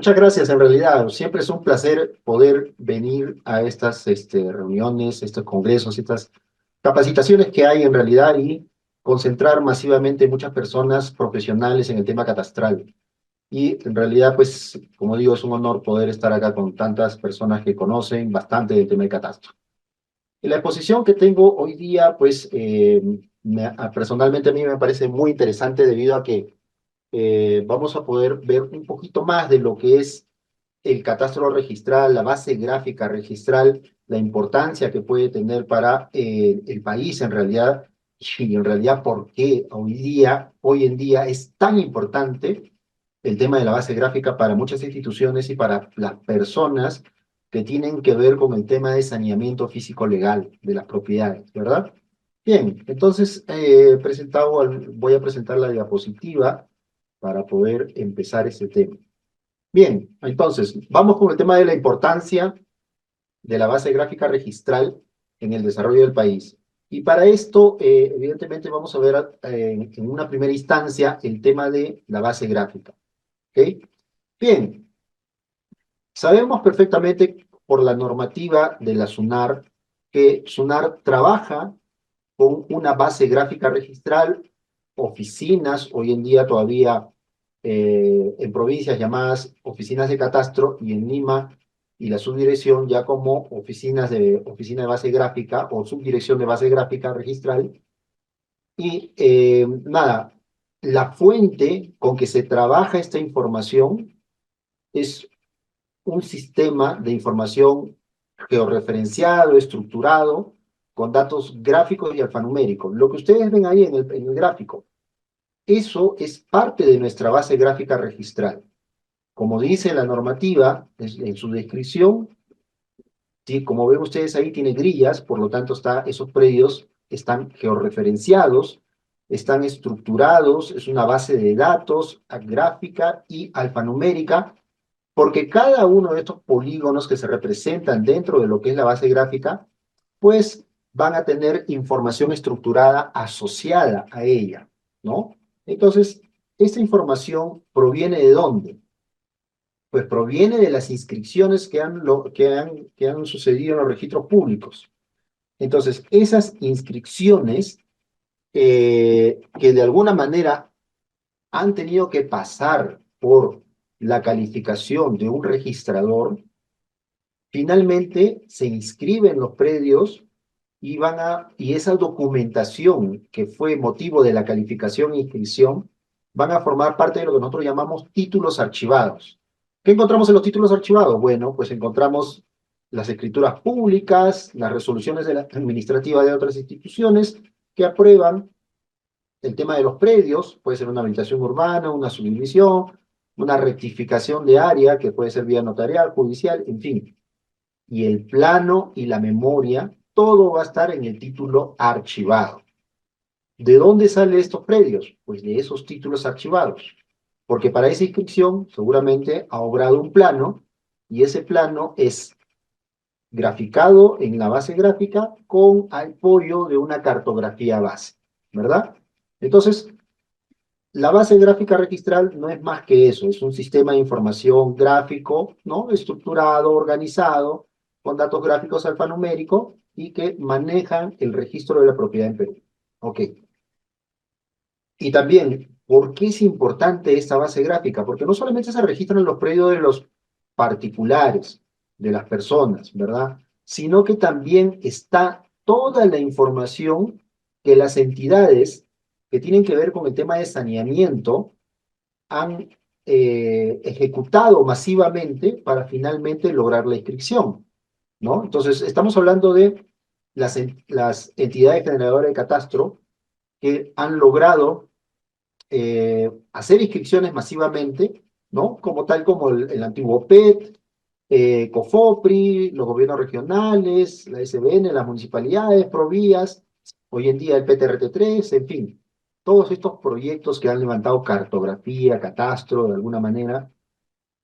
Muchas gracias, en realidad. Siempre es un placer poder venir a estas reuniones, estos congresos, estas capacitaciones que hay en realidad y concentrar masivamente muchas personas profesionales en el tema catastral. Y en realidad, pues, como digo, es un honor poder estar acá con tantas personas que conocen bastante del tema de catastro. Y la exposición que tengo hoy día, pues, personalmente a mí me parece muy interesante debido a que vamos a poder ver un poquito más de lo que es el catastro registral, la base gráfica registral, la importancia que puede tener para el país en realidad, y en realidad por qué hoy en día es tan importante el tema de la base gráfica para muchas instituciones y para las personas que tienen que ver con el tema de saneamiento físico legal de las propiedades, ¿verdad? Bien, entonces voy a presentar la diapositiva para poder empezar este tema. Bien, entonces, vamos con el tema de la importancia de la base gráfica registral en el desarrollo del país. Y para esto, evidentemente, vamos a ver en una primera instancia el tema de la base gráfica. ¿Ok? Bien, sabemos perfectamente por la normativa de la SUNAR que SUNAR trabaja con una base gráfica registral, oficinas, hoy en día todavía en provincias llamadas oficinas de catastro y en Lima y la subdirección ya como oficina de base gráfica o subdirección de base gráfica registral. Y nada, la fuente con que se trabaja esta información es un sistema de información georreferenciado, estructurado, con datos gráficos y alfanuméricos. Lo que ustedes ven ahí en el gráfico, eso es parte de nuestra base gráfica registral. Como dice la normativa en su descripción, ¿sí? Como ven ustedes ahí tiene grillas, por lo tanto esos predios están georreferenciados, están estructurados, es una base de datos gráfica y alfanumérica, porque cada uno de estos polígonos que se representan dentro de lo que es la base gráfica, pues van a tener información estructurada asociada a ella, ¿no? Entonces, esta información proviene ¿de dónde? Pues proviene de las inscripciones que han sucedido en los registros públicos. Entonces, esas inscripciones que de alguna manera han tenido que pasar por la calificación de un registrador, finalmente se inscriben los predios y esa documentación que fue motivo de la calificación e inscripción van a formar parte de lo que nosotros llamamos títulos archivados. ¿Qué encontramos en los títulos archivados? Bueno, pues encontramos las escrituras públicas, las resoluciones administrativas de otras instituciones que aprueban el tema de los predios, puede ser una habilitación urbana, una subdivisión, una rectificación de área, que puede ser vía notarial, judicial, en fin. Y el plano y la memoria, todo va a estar en el título archivado. ¿De dónde salen estos predios? Pues de esos títulos archivados. Porque para esa inscripción seguramente ha obrado un plano y ese plano es graficado en la base gráfica con apoyo de una cartografía base, ¿verdad? Entonces, la base gráfica registral no es más que eso, es un sistema de información gráfico, ¿no? Estructurado, organizado, con datos gráficos alfanuméricos y que manejan el registro de la propiedad en Perú. Ok. Y también, ¿por qué es importante esta base gráfica? Porque no solamente se registran los predios de los particulares, de las personas, ¿verdad? Sino que también está toda la información que las entidades que tienen que ver con el tema de saneamiento han ejecutado masivamente para finalmente lograr la inscripción, ¿no? Entonces, estamos hablando de las entidades generadoras de catastro que han logrado hacer inscripciones masivamente, ¿no? Como tal como el antiguo PET, COFOPRI, los gobiernos regionales, la SBN, las municipalidades, Provías, hoy en día el PTRT3, en fin, todos estos proyectos que han levantado cartografía, catastro, de alguna manera,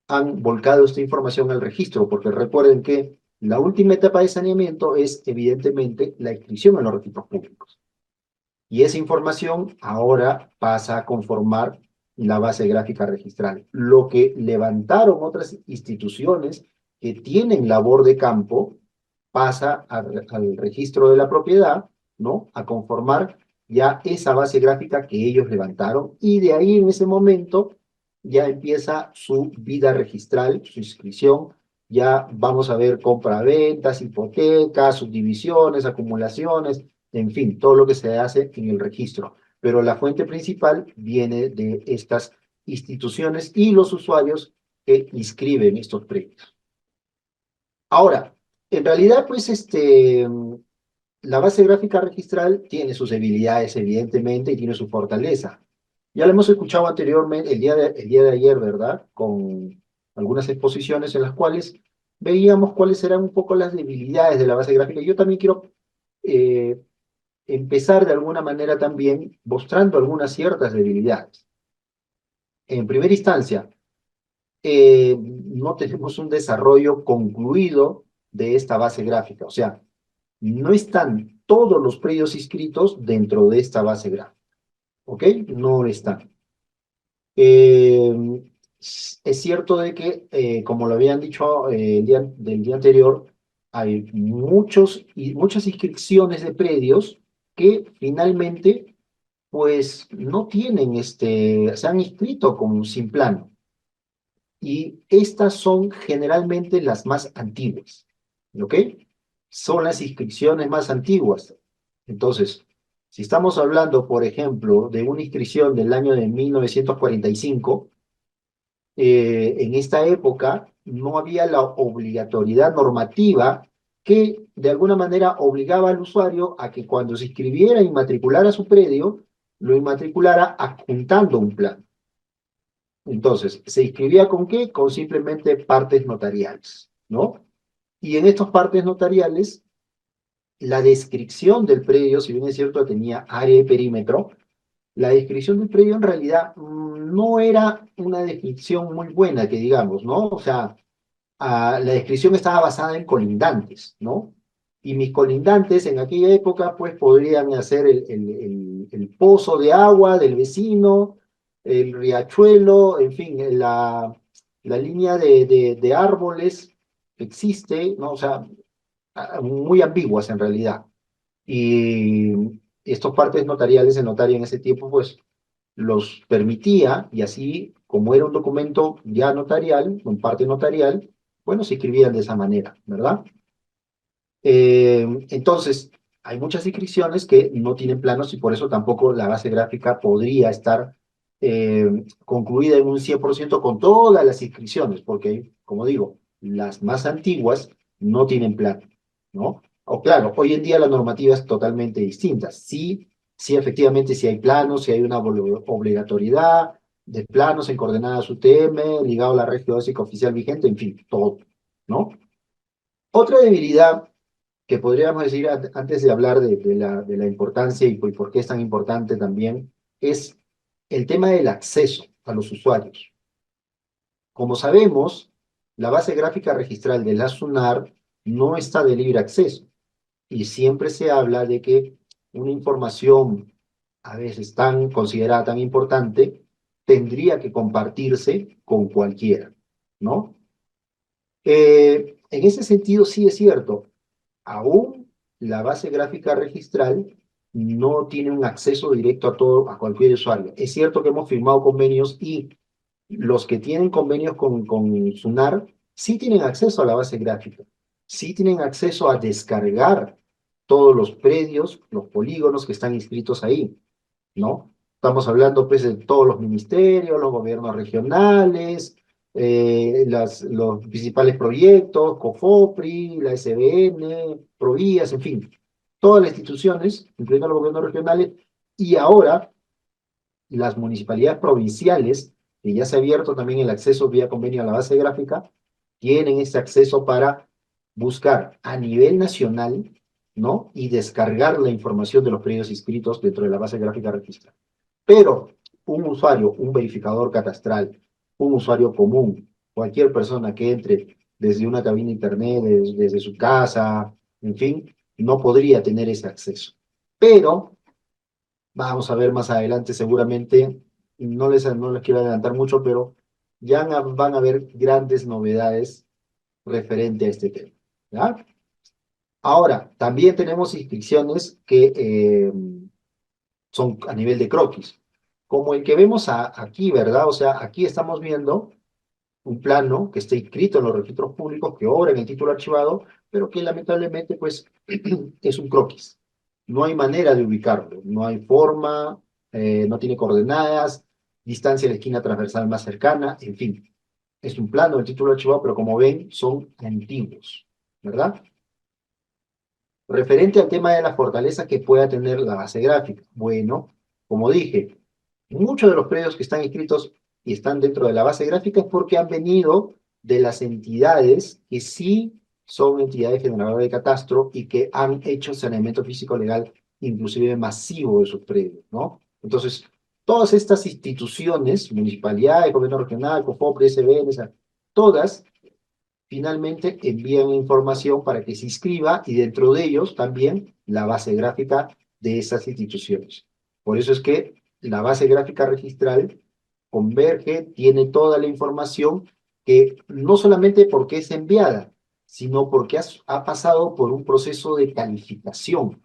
han volcado esta información al registro, porque recuerden que la última etapa de saneamiento es evidentemente la inscripción en los registros públicos. Y esa información ahora pasa a conformar la base gráfica registral. Lo que levantaron otras instituciones que tienen labor de campo pasa al registro de la propiedad, ¿no? A conformar ya esa base gráfica que ellos levantaron y de ahí en ese momento ya empieza su vida registral, su inscripción. Ya vamos a ver compraventas, hipotecas, subdivisiones, acumulaciones, en fin, todo lo que se hace en el registro. Pero la fuente principal viene de estas instituciones y los usuarios que inscriben estos predios. Ahora, en realidad, pues, la base gráfica registral tiene sus debilidades, evidentemente, y tiene su fortaleza. Ya lo hemos escuchado anteriormente, el día de ayer, ¿verdad? Con algunas exposiciones en las cuales veíamos cuáles eran un poco las debilidades de la base gráfica. Yo también quiero eh, empezar de alguna manera también mostrando algunas ciertas debilidades. En primera instancia, no tenemos un desarrollo concluido de esta base gráfica, o sea, no están todos los predios inscritos dentro de esta base gráfica, ¿ok? No están. Eh, es cierto de que, como lo habían dicho del día anterior, hay muchas inscripciones de predios que finalmente, pues, no tienen, se han inscrito como sin plano. Y estas son generalmente las más antiguas, ¿ok? Son las inscripciones más antiguas. Entonces, si estamos hablando, por ejemplo, de una inscripción del año de 1945, en esta época no había la obligatoriedad normativa que de alguna manera obligaba al usuario a que cuando se inscribiera y matriculara su predio, lo inmatriculara adjuntando un plan. Entonces, ¿se inscribía con qué? Con simplemente partes notariales, ¿no? Y en estos partes notariales, la descripción del predio, si bien es cierto, tenía área y perímetro, la descripción del predio en realidad no era una descripción muy buena, que digamos, ¿no? O sea, la descripción estaba basada en colindantes, ¿no? Y mis colindantes en aquella época, pues, podrían hacer el pozo de agua del vecino, el riachuelo, en fin, la línea de árboles que existe, ¿no? O sea, muy ambiguas en realidad. Y estos partes notariales, el notario en ese tiempo, pues, los permitía, y así, como era un documento ya notarial, un parte notarial, bueno, se escribían de esa manera, ¿verdad? Entonces, hay muchas inscripciones que no tienen planos y por eso tampoco la base gráfica podría estar concluida en un 100% con todas las inscripciones, porque, como digo, las más antiguas no tienen plano, ¿no? O claro, hoy en día la normativa es totalmente distinta. Sí, sí, efectivamente, sí hay planos, sí hay una obligatoriedad de planos en coordenadas UTM, ligado a la red geodésica oficial vigente, en fin, todo, ¿no? Otra debilidad que podríamos decir antes de hablar de la importancia y por qué es tan importante también, es el tema del acceso a los usuarios. Como sabemos, la base gráfica registral de la SUNAR no está de libre acceso y siempre se habla de que una información a veces tan considerada tan importante tendría que compartirse con cualquiera, ¿no? En ese sentido sí es cierto, aún la base gráfica registral no tiene un acceso directo a cualquier usuario. Es cierto que hemos firmado convenios y los que tienen convenios con SUNAR sí tienen acceso a la base gráfica, sí tienen acceso a descargar todos los predios, los polígonos que están inscritos ahí, ¿no? Estamos hablando pues de todos los ministerios, los gobiernos regionales, los principales proyectos, COFOPRI, la SBN, Provías, en fin, todas las instituciones, incluyendo los gobiernos regionales, y ahora las municipalidades provinciales, que ya se ha abierto también el acceso vía convenio a la base gráfica, tienen ese acceso para buscar a nivel nacional, ¿no? Y descargar la información de los predios inscritos dentro de la base gráfica registrada. Pero un usuario, un verificador catastral, un usuario común, cualquier persona que entre desde una cabina internet, desde su casa, en fin, no podría tener ese acceso. Pero vamos a ver más adelante seguramente, no les quiero adelantar mucho, pero ya van a haber grandes novedades referente a este tema. ¿Ya? Ahora, también tenemos inscripciones que son a nivel de croquis, como el que vemos aquí, ¿verdad? O sea, aquí estamos viendo un plano que está inscrito en los registros públicos, que obra en el título archivado, pero que lamentablemente, pues, es un croquis. No hay manera de ubicarlo, no hay forma, no tiene coordenadas, distancia de la esquina transversal más cercana, en fin. Es un plano del título archivado, pero como ven, son antiguos, ¿verdad? Referente al tema de la fortaleza que pueda tener la base gráfica. Bueno, como dije, muchos de los predios que están inscritos y están dentro de la base gráfica es porque han venido de las entidades que sí son entidades generadoras de catastro y que han hecho saneamiento físico legal, inclusive masivo de sus predios, ¿no? Entonces, todas estas instituciones, municipalidades, gobierno regional, COFOPRI, SBN, todas finalmente envían información para que se inscriba y dentro de ellos también la base gráfica de esas instituciones. Por eso es que la base gráfica registral converge, tiene toda la información que no solamente porque es enviada, sino porque ha pasado por un proceso de calificación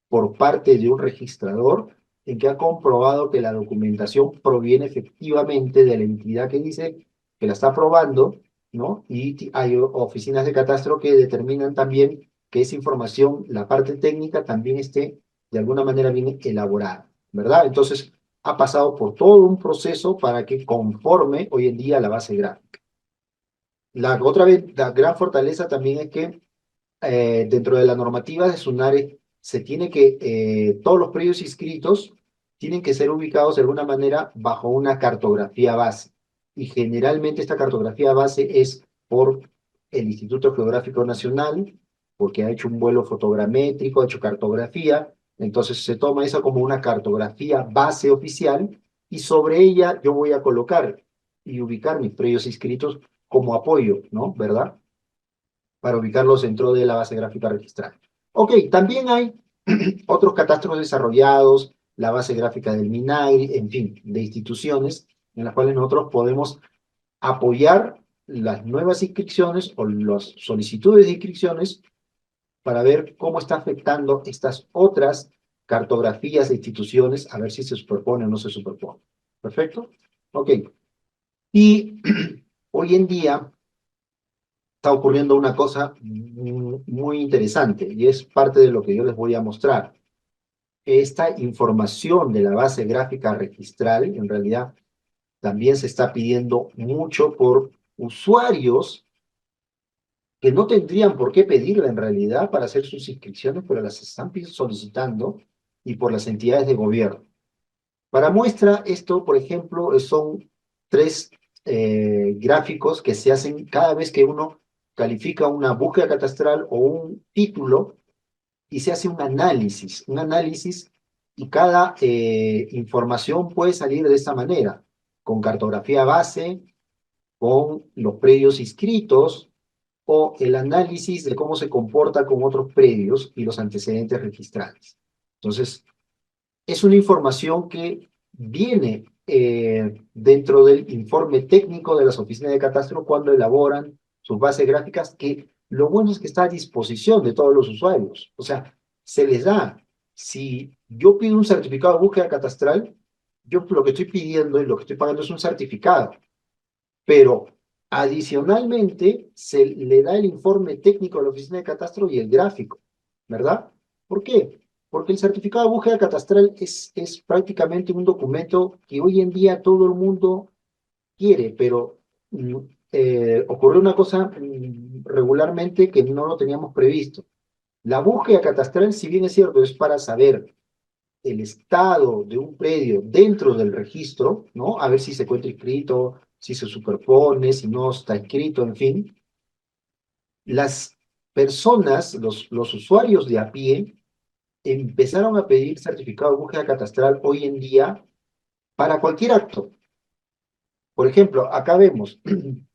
por parte de un registrador en que ha comprobado que la documentación proviene efectivamente de la entidad que dice que la está aprobando, ¿no? Y hay oficinas de catastro que determinan también que esa información, la parte técnica, también esté de alguna manera bien elaborada, ¿verdad? Entonces, ha pasado por todo un proceso para que conforme hoy en día la base gráfica. La otra vez, la gran fortaleza también es que dentro de la normativa de SUNARE se tiene que, todos los predios inscritos tienen que ser ubicados de alguna manera bajo una cartografía base. Y generalmente esta cartografía base es por el Instituto Geográfico Nacional, porque ha hecho un vuelo fotogramétrico, ha hecho cartografía, entonces se toma esa como una cartografía base oficial y sobre ella yo voy a colocar y ubicar mis predios inscritos como apoyo, ¿no? ¿Verdad? Para ubicarlos dentro de la base gráfica registral. Ok, también hay otros catastros desarrollados, la base gráfica del MINAIR, en fin, de instituciones en las cuales nosotros podemos apoyar las nuevas inscripciones o las solicitudes de inscripciones para ver cómo está afectando estas otras cartografías de instituciones, a ver si se superpone o no se superpone. ¿Perfecto? Ok. Y hoy en día está ocurriendo una cosa muy interesante y es parte de lo que yo les voy a mostrar. Esta información de la base gráfica registral, en realidad, también se está pidiendo mucho por usuarios que no tendrían por qué pedirla en realidad para hacer sus inscripciones, pero las están solicitando y por las entidades de gobierno. Para muestra, esto, por ejemplo, son tres gráficos que se hacen cada vez que uno califica una búsqueda catastral o un título y se hace un análisis y cada información puede salir de esta manera, con cartografía base, con los predios inscritos o el análisis de cómo se comporta con otros predios y los antecedentes registrales. Entonces, es una información que viene dentro del informe técnico de las oficinas de catastro cuando elaboran sus bases gráficas, que lo bueno es que está a disposición de todos los usuarios. O sea, se les da. Si yo pido un certificado de búsqueda catastral, yo lo que estoy pidiendo y lo que estoy pagando es un certificado, pero adicionalmente se le da el informe técnico a la oficina de catastro y el gráfico, ¿verdad? ¿Por qué? Porque el certificado de búsqueda catastral es prácticamente un documento que hoy en día todo el mundo quiere, pero ocurrió una cosa regularmente que no lo teníamos previsto. La búsqueda catastral, si bien es cierto, es para saber el estado de un predio dentro del registro, ¿no? A ver si se encuentra inscrito, si se superpone, si no está inscrito, en fin. Las personas, los usuarios de a pie, empezaron a pedir certificado de búsqueda catastral hoy en día para cualquier acto. Por ejemplo, acá vemos,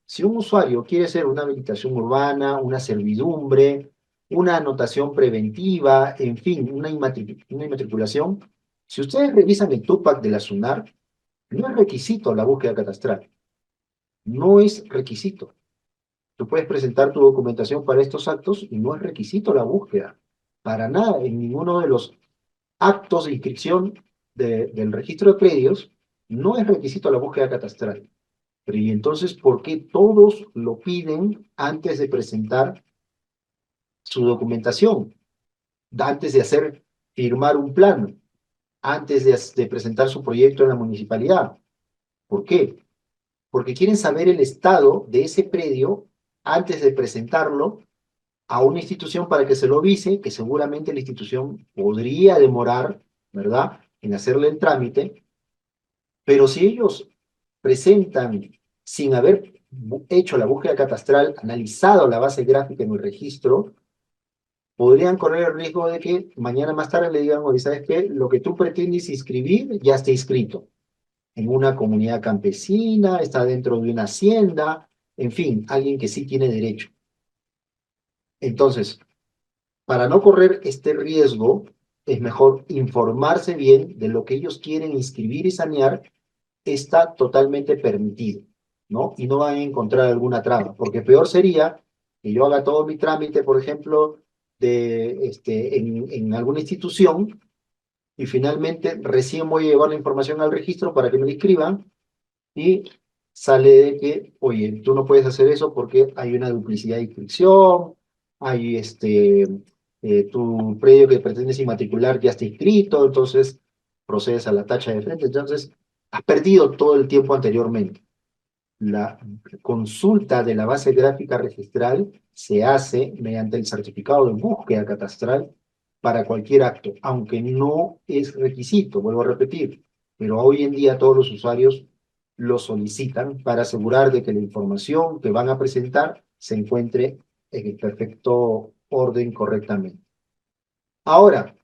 si un usuario quiere hacer una habilitación urbana, una servidumbre, una anotación preventiva, en fin, una inmatriculación, si ustedes revisan el TUPAC de la SUNAR, No es requisito la búsqueda catastral, no es requisito. Tú puedes presentar tu documentación para estos actos y no es requisito la búsqueda. Para nada, en ninguno de los actos de inscripción del registro de predios no es requisito la búsqueda catastral. Pero ¿y entonces por qué todos lo piden antes de presentar su documentación? Antes de hacer firmar un plano, antes de presentar su proyecto en la municipalidad. ¿Por qué? Porque quieren saber el estado de ese predio antes de presentarlo a una institución para que se lo vise, que seguramente la institución podría demorar, ¿verdad?, en hacerle el trámite, pero si ellos presentan sin haber hecho la búsqueda catastral, analizado la base gráfica en el registro, podrían correr el riesgo de que mañana más tarde le digan, oye, ¿sabes qué? Lo que tú pretendes inscribir ya está inscrito en una comunidad campesina, está dentro de una hacienda, en fin, alguien que sí tiene derecho. Entonces, para no correr este riesgo, es mejor informarse bien de lo que ellos quieren inscribir y sanear, está totalmente permitido, ¿no? Y no van a encontrar alguna traba, porque peor sería que yo haga todo mi trámite, por ejemplo, en alguna institución y finalmente recién voy a llevar la información al registro para que me la inscriban y sale de que, oye, tú no puedes hacer eso porque hay una duplicidad de inscripción, hay tu predio que pretendes inmatricular ya está inscrito, entonces procedes a la tacha de frente, entonces has perdido todo el tiempo anteriormente. La consulta de la base gráfica registral se hace mediante el certificado de búsqueda catastral para cualquier acto, aunque no es requisito, vuelvo a repetir, pero hoy en día todos los usuarios lo solicitan para asegurar de que la información que van a presentar se encuentre en el perfecto orden correctamente. Ahora,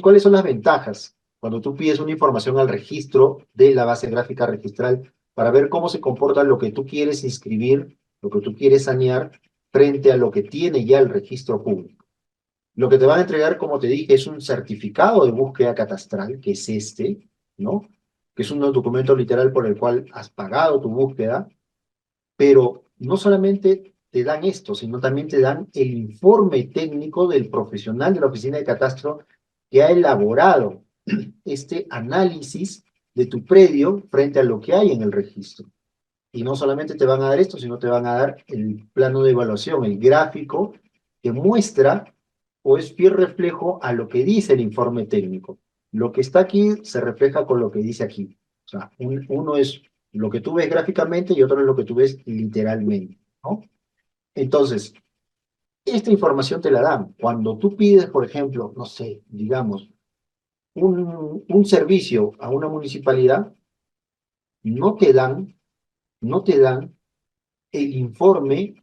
¿cuáles son las ventajas cuando tú pides una información al registro de la base gráfica registral para ver cómo se comporta lo que tú quieres inscribir, lo que tú quieres sanear, frente a lo que tiene ya el registro público? Lo que te van a entregar, como te dije, es un certificado de búsqueda catastral, que es este, ¿no? Que es un documento literal por el cual has pagado tu búsqueda, pero no solamente te dan esto, sino también te dan el informe técnico del profesional de la oficina de catastro que ha elaborado este análisis de tu predio frente a lo que hay en el registro. Y no solamente te van a dar esto, sino te van a dar el plano de evaluación, el gráfico que muestra o es fiel reflejo a lo que dice el informe técnico. Lo que está aquí se refleja con lo que dice aquí. O sea, uno es lo que tú ves gráficamente y otro es lo que tú ves literalmente, ¿no? Entonces, esta información te la dan. Cuando tú pides, por ejemplo, no sé, digamos, un servicio a una municipalidad, no te dan, no te dan el informe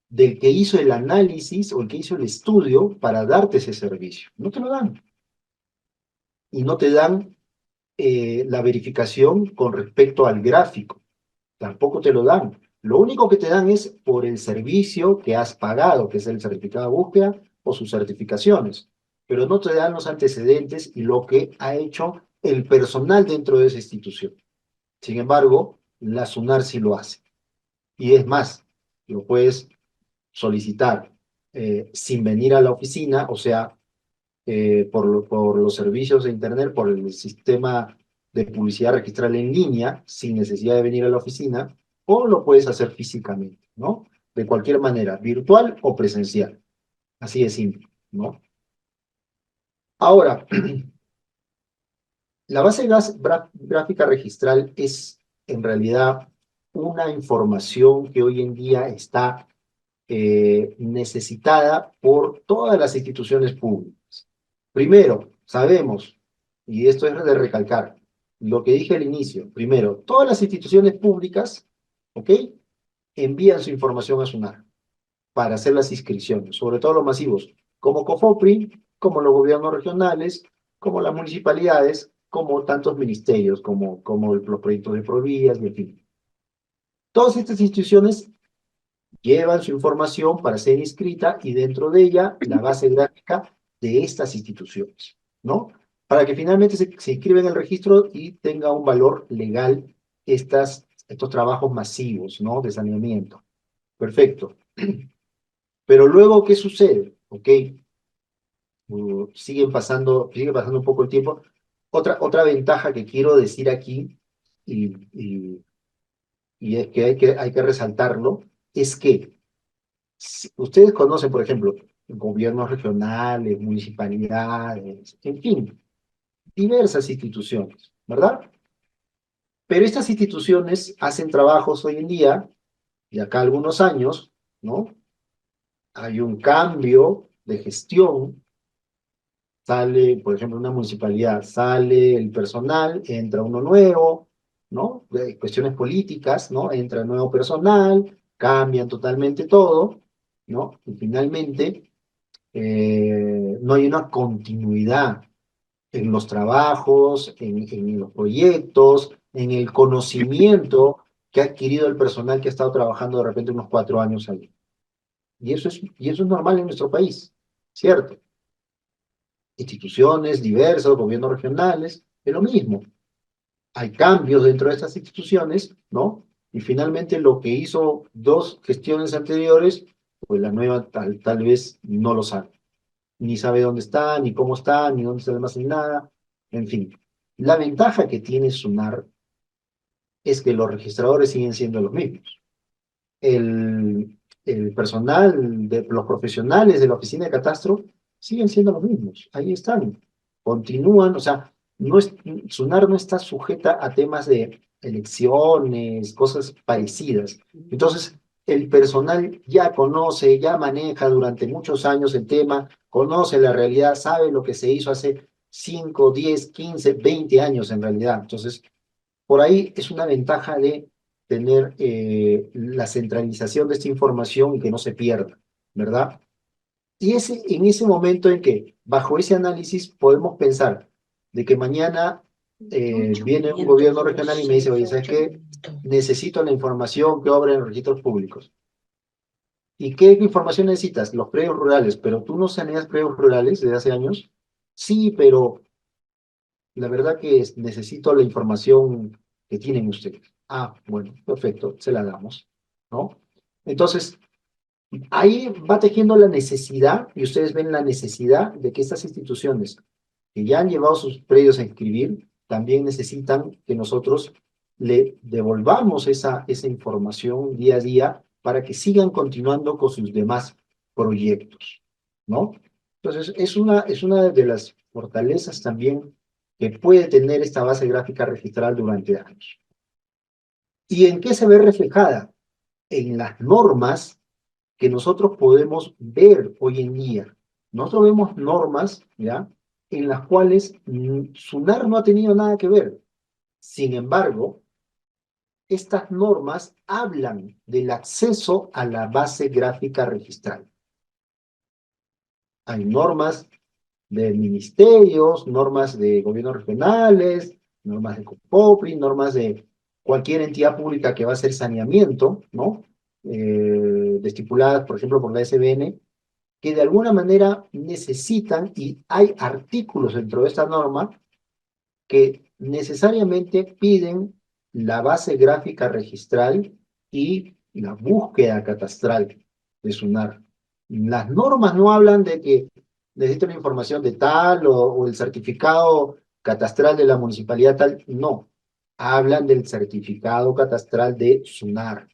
del que hizo el análisis o el que hizo el estudio para darte ese servicio. No te lo dan. Y no te dan la verificación con respecto al gráfico. Tampoco te lo dan. Lo único que te dan es por el servicio que has pagado, que es el certificado de búsqueda o sus certificaciones. Pero no te dan los antecedentes y lo que ha hecho el personal dentro de esa institución. Sin embargo, la SUNAR sí lo hace. Y es más, lo puedes solicitar sin venir a la oficina, o sea, por los servicios de Internet, por el sistema de publicidad registral en línea, sin necesidad de venir a la oficina, o lo puedes hacer físicamente, ¿no? De cualquier manera, virtual o presencial. Así de simple, ¿no? Ahora, la base gráfica registral es en realidad una información que hoy en día está necesitada por todas las instituciones públicas. Primero, sabemos, y esto es de recalcar, lo que dije al inicio, primero, todas las instituciones públicas, ¿ok? Envían su información a SUNAR para hacer las inscripciones, sobre todo los masivos, como COFOPRI, como los gobiernos regionales, como las municipalidades, como tantos ministerios, como los proyectos de provías, y en fin. Todas estas instituciones llevan su información para ser inscrita y dentro de ella la base gráfica de estas instituciones, ¿no? para que finalmente se inscriba en el registro y tenga un valor legal estos trabajos masivos, ¿no? De saneamiento. Perfecto. Pero luego, ¿qué sucede? Ok, sigue pasando un poco el tiempo. Otra ventaja que quiero decir aquí, y, y, y es que hay que resaltarlo, es que si ustedes conocen, por ejemplo, gobiernos regionales, municipalidades, en fin, diversas instituciones, ¿verdad? Pero estas instituciones hacen trabajos hoy en día, de acá a algunos años, ¿no? Hay un cambio de gestión, sale, por ejemplo, una municipalidad, sale el personal, entra uno nuevo, ¿no? De cuestiones políticas, ¿no? Entra nuevo personal, cambian totalmente todo, ¿no? Y finalmente no hay una continuidad en los trabajos, en los proyectos, en el conocimiento que ha adquirido el personal que ha estado trabajando de repente unos 4 años ahí. Y eso es normal en nuestro país, ¿cierto? Instituciones diversas, gobiernos regionales, es lo mismo. Hay cambios dentro de estas instituciones, ¿no? Y finalmente lo que hizo dos gestiones anteriores, pues la nueva tal vez no lo sabe. Ni sabe dónde está, ni cómo está, ni dónde está el más ni nada. En fin, la ventaja que tiene SUNAR es que los registradores siguen siendo los mismos. El personal, los profesionales de la oficina de catastro siguen siendo los mismos. Ahí están. Continúan, o sea, SUNAR no está sujeta a temas de elecciones, cosas parecidas. Entonces, el personal ya conoce, ya maneja durante muchos años el tema, conoce la realidad, sabe lo que se hizo hace 5, 10, 15, 20 años en realidad. Entonces, por ahí es una ventaja de tener la centralización de esta información y que no se pierda, ¿verdad? Y en ese momento en que, bajo ese análisis, podemos pensar de que mañana viene un gobierno regional y me dice, oye, ¿sabes qué? Necesito la información que obra en registros públicos. ¿Y qué información necesitas? Los predios rurales, pero tú no saneas predios rurales desde hace años. Sí, pero la verdad que necesito la información que tienen ustedes. Ah, bueno, perfecto, se la damos, ¿no? Entonces, ahí va tejiendo la necesidad, y ustedes ven la necesidad de que estas instituciones que ya han llevado sus predios a inscribir, también necesitan que nosotros le devolvamos esa información día a día para que sigan continuando con sus demás proyectos, ¿no? Entonces, es una de las fortalezas también que puede tener esta base gráfica registral durante años. ¿Y en qué se ve reflejada? En las normas que nosotros podemos ver hoy en día. Nosotros vemos normas, ¿ya? En las cuales SUNAR no ha tenido nada que ver. Sin embargo, estas normas hablan del acceso a la base gráfica registral. Hay normas de ministerios, normas de gobiernos regionales, normas de COPOPRI, normas de cualquier entidad pública que va a hacer saneamiento, ¿no? Estipuladas, por ejemplo, por la SBN, que de alguna manera necesitan, y hay artículos dentro de esta norma que necesariamente piden la base gráfica registral y la búsqueda catastral de SUNAR. Las normas no hablan de que necesita una información de tal o el certificado catastral de la municipalidad tal, no. Hablan del certificado catastral de SUNAR,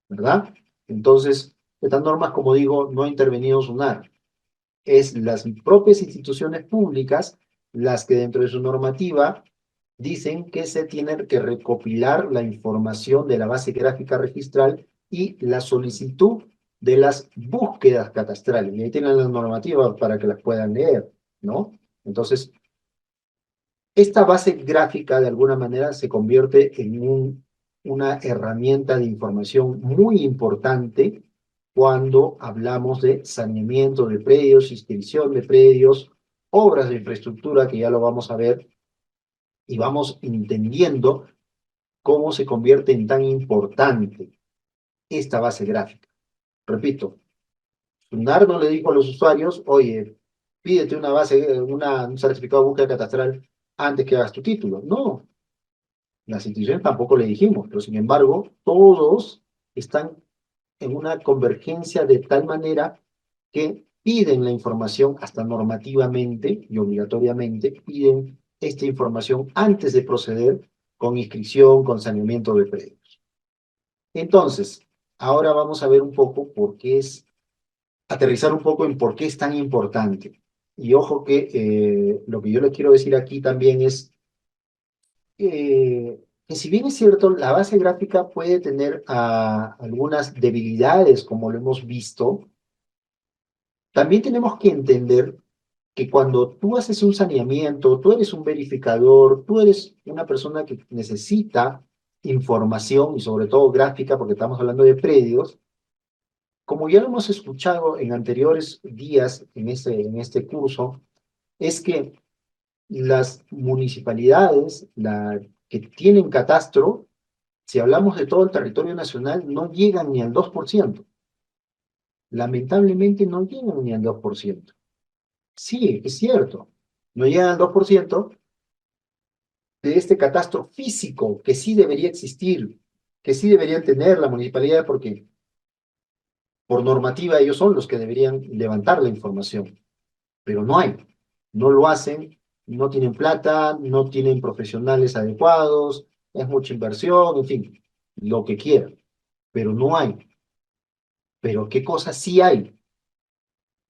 ¿verdad? Entonces, estas normas, como digo, no ha intervenido SUNAR. Es las propias instituciones públicas las que dentro de su normativa dicen que se tiene que recopilar la información de la base gráfica registral y la solicitud de las búsquedas catastrales. Y ahí tienen las normativas para que las puedan leer, ¿no? Entonces, esta base gráfica de alguna manera se convierte en una herramienta de información muy importante cuando hablamos de saneamiento de predios, inscripción de predios, obras de infraestructura, que ya lo vamos a ver, y vamos entendiendo cómo se convierte en tan importante esta base gráfica. Repito, SUNAR no le dijo a los usuarios, oye, pídete una base, un certificado de búsqueda catastral antes que hagas tu título. No, las instituciones tampoco le dijimos, pero sin embargo, todos están en una convergencia de tal manera que piden la información hasta normativamente y obligatoriamente, piden esta información antes de proceder con inscripción, con saneamiento de predios. Entonces, ahora vamos a ver un poco por qué es, aterrizar un poco en por qué es tan importante. Y ojo que lo que yo les quiero decir aquí también es que si bien es cierto, la base gráfica puede tener algunas debilidades, como lo hemos visto, también tenemos que entender que cuando tú haces un saneamiento, tú eres un verificador, tú eres una persona que necesita información y sobre todo gráfica, porque estamos hablando de predios, como ya lo hemos escuchado en anteriores días en este curso, es que las municipalidades que tienen catastro, si hablamos de todo el territorio nacional, no llegan ni al 2%. Lamentablemente no llegan ni al 2%. Sí, es cierto, no llegan al 2% de este catastro físico que sí debería existir, que sí deberían tener la municipalidad porque por normativa ellos son los que deberían levantar la información, pero no hay, no lo hacen, no tienen plata, no tienen profesionales adecuados, es mucha inversión, en fin, lo que quieran, pero no hay. Pero ¿qué cosas sí hay?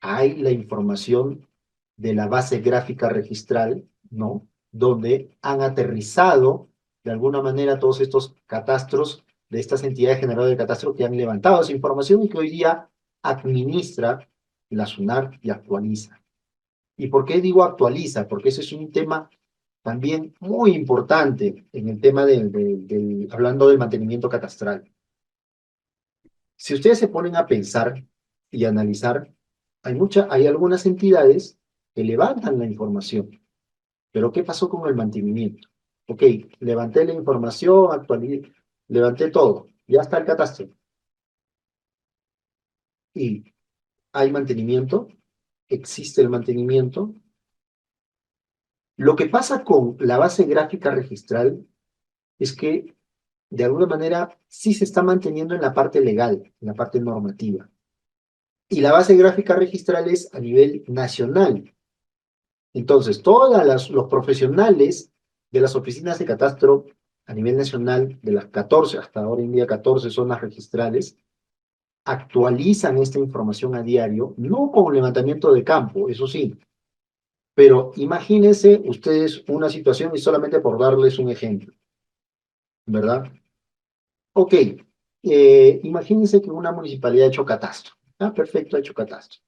Hay la información de la base gráfica registral, ¿no? Donde han aterrizado de alguna manera todos estos catastros de estas entidades generadoras de catastro que han levantado esa información y que hoy día administra la SUNAR y actualiza. ¿Y por qué digo actualiza? Porque ese es un tema también muy importante en el tema hablando del mantenimiento catastral. Si ustedes se ponen a pensar y analizar, hay algunas entidades que levantan la información, pero ¿qué pasó con el mantenimiento? Ok, levanté la información, actualicé, levanté todo, ya está el catastro. ¿Y hay mantenimiento? ¿Existe el mantenimiento? Lo que pasa con la base gráfica registral es que, de alguna manera, sí se está manteniendo en la parte legal, en la parte normativa. Y la base gráfica registral es a nivel nacional. Entonces, todos los profesionales de las oficinas de catastro a nivel nacional, de las 14, hasta ahora en día 14 zonas registrales, actualizan esta información a diario, no con levantamiento de campo, eso sí, pero imagínense ustedes una situación y solamente por darles un ejemplo, ¿verdad? Ok, imagínense que una municipalidad ha hecho catastro, ¿ya? Perfecto, ha hecho catastro.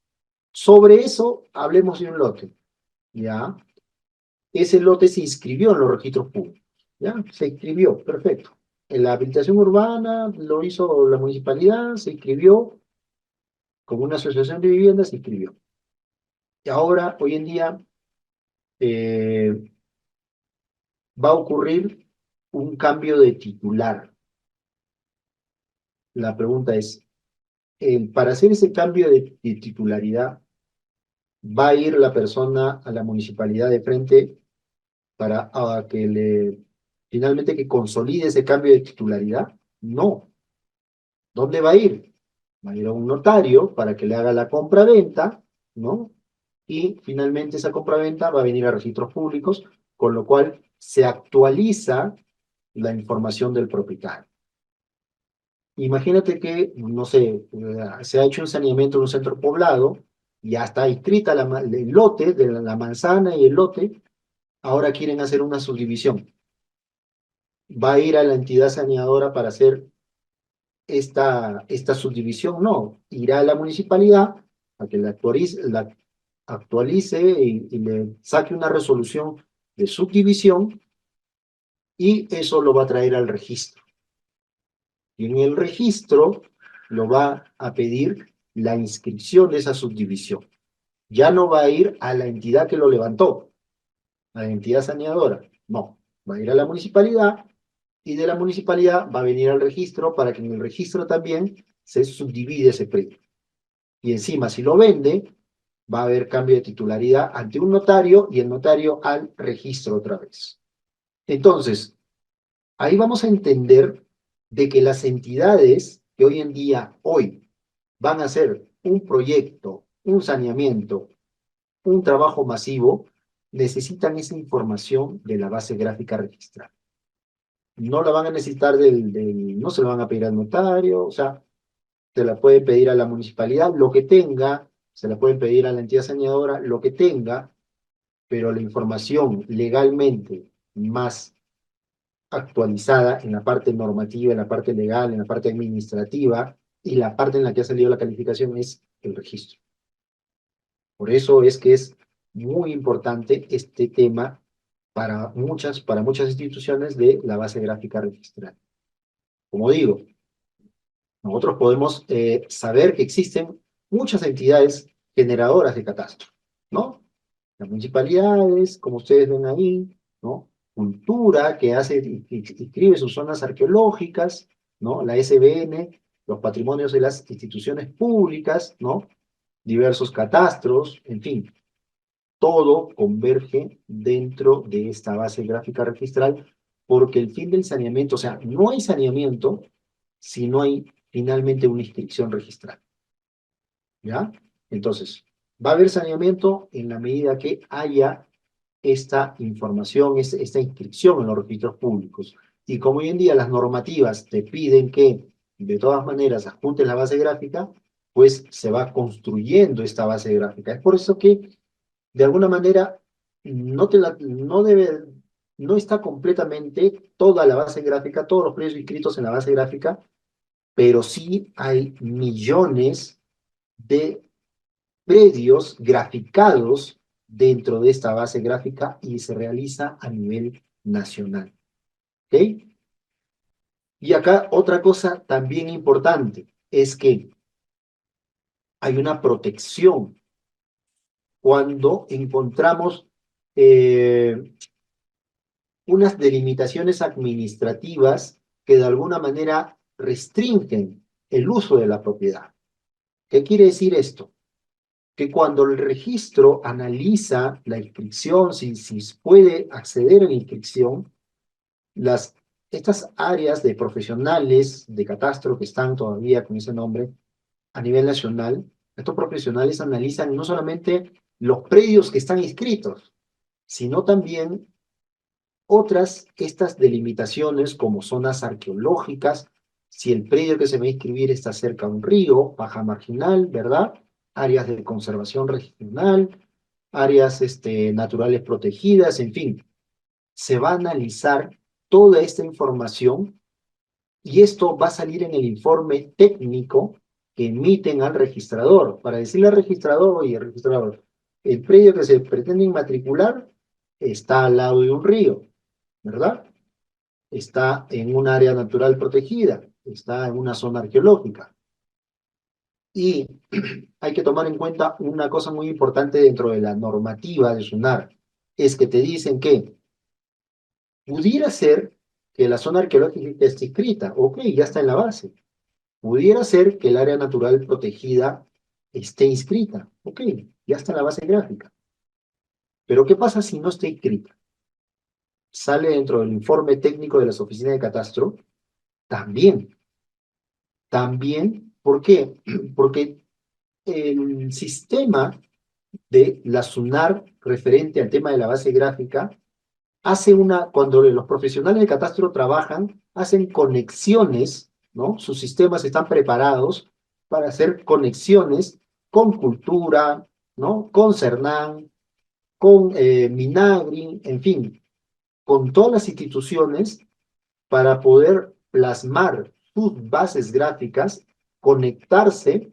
Sobre eso, hablemos de un lote, ¿ya? Ese lote se inscribió en los registros públicos, ¿ya? Se inscribió, perfecto. En la habilitación urbana lo hizo la municipalidad, se inscribió, como una asociación de viviendas, se inscribió. Y ahora, hoy en día, eh, va a ocurrir un cambio de titular. La pregunta es, para hacer ese cambio de titularidad, ¿va a ir la persona a la municipalidad de frente para que finalmente que consolide ese cambio de titularidad? No. ¿Dónde va a ir? Va a ir a un notario para que le haga la compra-venta, ¿no? Y finalmente esa compra-venta va a venir a registros públicos, con lo cual se actualiza la información del propietario. Imagínate que, no sé, se ha hecho un saneamiento en un centro poblado, ya está inscrita el lote de la manzana y el lote, ahora quieren hacer una subdivisión. Va a ir a la entidad saneadora para hacer esta subdivisión, no, irá a la municipalidad a que la actualice y le saque una resolución de subdivisión y eso lo va a traer al registro. Y en el registro lo va a pedir la inscripción de esa subdivisión. Ya no va a ir a la entidad que lo levantó, a la entidad saneadora, no, va a ir a la municipalidad y de la municipalidad va a venir al registro para que en el registro también se subdivide ese predio. Y encima, si lo vende, va a haber cambio de titularidad ante un notario y el notario al registro otra vez. Entonces, ahí vamos a entender de que las entidades que hoy en día, hoy, van a hacer un proyecto, un saneamiento, un trabajo masivo, necesitan esa información de la base gráfica registral. No la van a necesitar no se la van a pedir al notario, o sea, se la puede pedir a la municipalidad, lo que tenga, se la pueden pedir a la entidad saneadora, lo que tenga, pero la información legalmente más actualizada en la parte normativa, en la parte legal, en la parte administrativa y la parte en la que ha salido la calificación es el registro. Por eso es que es muy importante este tema para muchas instituciones de la base gráfica registral. Como digo, nosotros podemos saber que existen muchas entidades generadoras de catastro, ¿no? Las municipalidades, como ustedes ven ahí, ¿no? Cultura, que hace, inscribe sus zonas arqueológicas, ¿no? La SBN, los patrimonios de las instituciones públicas, ¿no? Diversos catastros, en fin, todo converge dentro de esta base gráfica registral, porque el fin del saneamiento, o sea, no hay saneamiento si no hay finalmente una inscripción registral, ¿ya? Entonces, va a haber saneamiento en la medida que haya esta información, esta inscripción en los registros públicos. Y como hoy en día las normativas te piden que de todas maneras adjuntes la base gráfica, pues se va construyendo esta base gráfica. Es por eso que de alguna manera no debe, no está completamente toda la base gráfica, todos los precios inscritos en la base gráfica, pero sí hay millones de predios graficados dentro de esta base gráfica y se realiza a nivel nacional. ¿Ok? Y acá otra cosa también importante es que hay una protección cuando encontramos unas delimitaciones administrativas que de alguna manera restringen el uso de la propiedad. ¿Qué quiere decir esto? Que cuando el registro analiza la inscripción, si puede acceder a la inscripción, estas áreas de profesionales de catastro que están todavía con ese nombre a nivel nacional, estos profesionales analizan no solamente los predios que están inscritos, sino también estas delimitaciones como zonas arqueológicas, si el predio que se va a inscribir está cerca a un río, baja marginal, ¿verdad? Áreas de conservación regional, áreas naturales protegidas, en fin, se va a analizar toda esta información y esto va a salir en el informe técnico que emiten al registrador, para decirle al registrador, oye, registrador, el predio que se pretende inmatricular está al lado de un río, ¿verdad? Está en un área natural protegida, está en una zona arqueológica. Y hay que tomar en cuenta una cosa muy importante dentro de la normativa de SUNAR, es que te dicen que pudiera ser que la zona arqueológica esté inscrita, ok, ya está en la base. Pudiera ser que el área natural protegida esté inscrita, ok, ya está en la base gráfica. Pero ¿qué pasa si no está inscrita? Sale dentro del informe técnico de las oficinas de catastro, también. También, ¿por qué? Porque el sistema de la SUNAR referente al tema de la base gráfica cuando los profesionales de catastro trabajan, hacen conexiones, ¿no? Sus sistemas están preparados para hacer conexiones con Cultura, ¿no? Con CERNAN, con Minagri, en fin, con todas las instituciones para poder plasmar sus bases gráficas, conectarse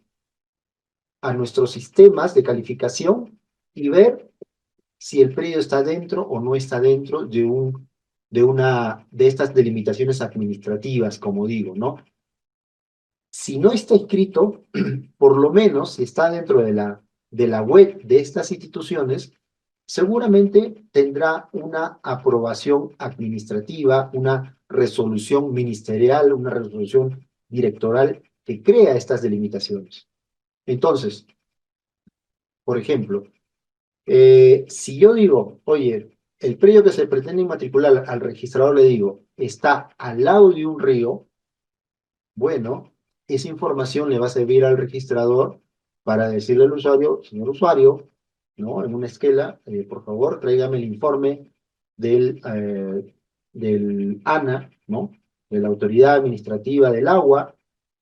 a nuestros sistemas de calificación y ver si el predio está dentro o no está dentro de estas delimitaciones administrativas, como digo, ¿no? Si no está escrito, por lo menos si está dentro de la web de estas instituciones, seguramente tendrá una aprobación administrativa, una resolución ministerial, una resolución directoral que crea estas delimitaciones. Entonces, Por ejemplo, si yo digo, oye, el predio que se pretende inmatricular al registrador, le digo, está al lado de un río, bueno, esa información le va a servir al registrador para decirle al usuario, señor usuario, ¿no? En una esquela, por favor, tráigame el informe del ANA, ¿no? De la Autoridad Administrativa del Agua,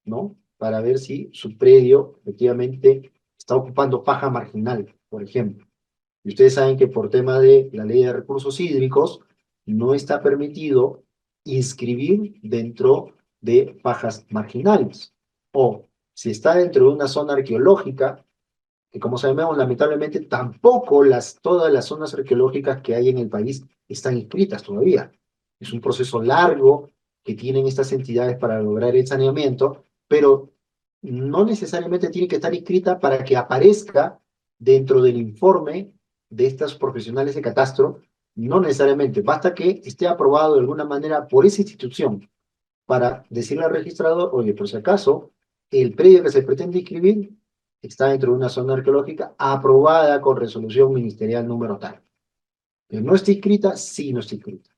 ¿no? Para ver si su predio efectivamente está ocupando paja marginal, por ejemplo. Y ustedes saben que por tema de la ley de recursos hídricos no está permitido inscribir dentro de pajas marginales. O si está dentro de una zona arqueológica, que como sabemos, lamentablemente tampoco todas las zonas arqueológicas que hay en el país están inscritas todavía. Es un proceso largo que tienen estas entidades para lograr el saneamiento, pero no necesariamente tiene que estar inscrita para que aparezca dentro del informe de estos profesionales de catastro, no necesariamente, basta que esté aprobado de alguna manera por esa institución para decirle al registrador, oye, por si acaso, el predio que se pretende inscribir está dentro de una zona arqueológica aprobada con resolución ministerial número tal. Que no está inscrita, sí no está inscrita.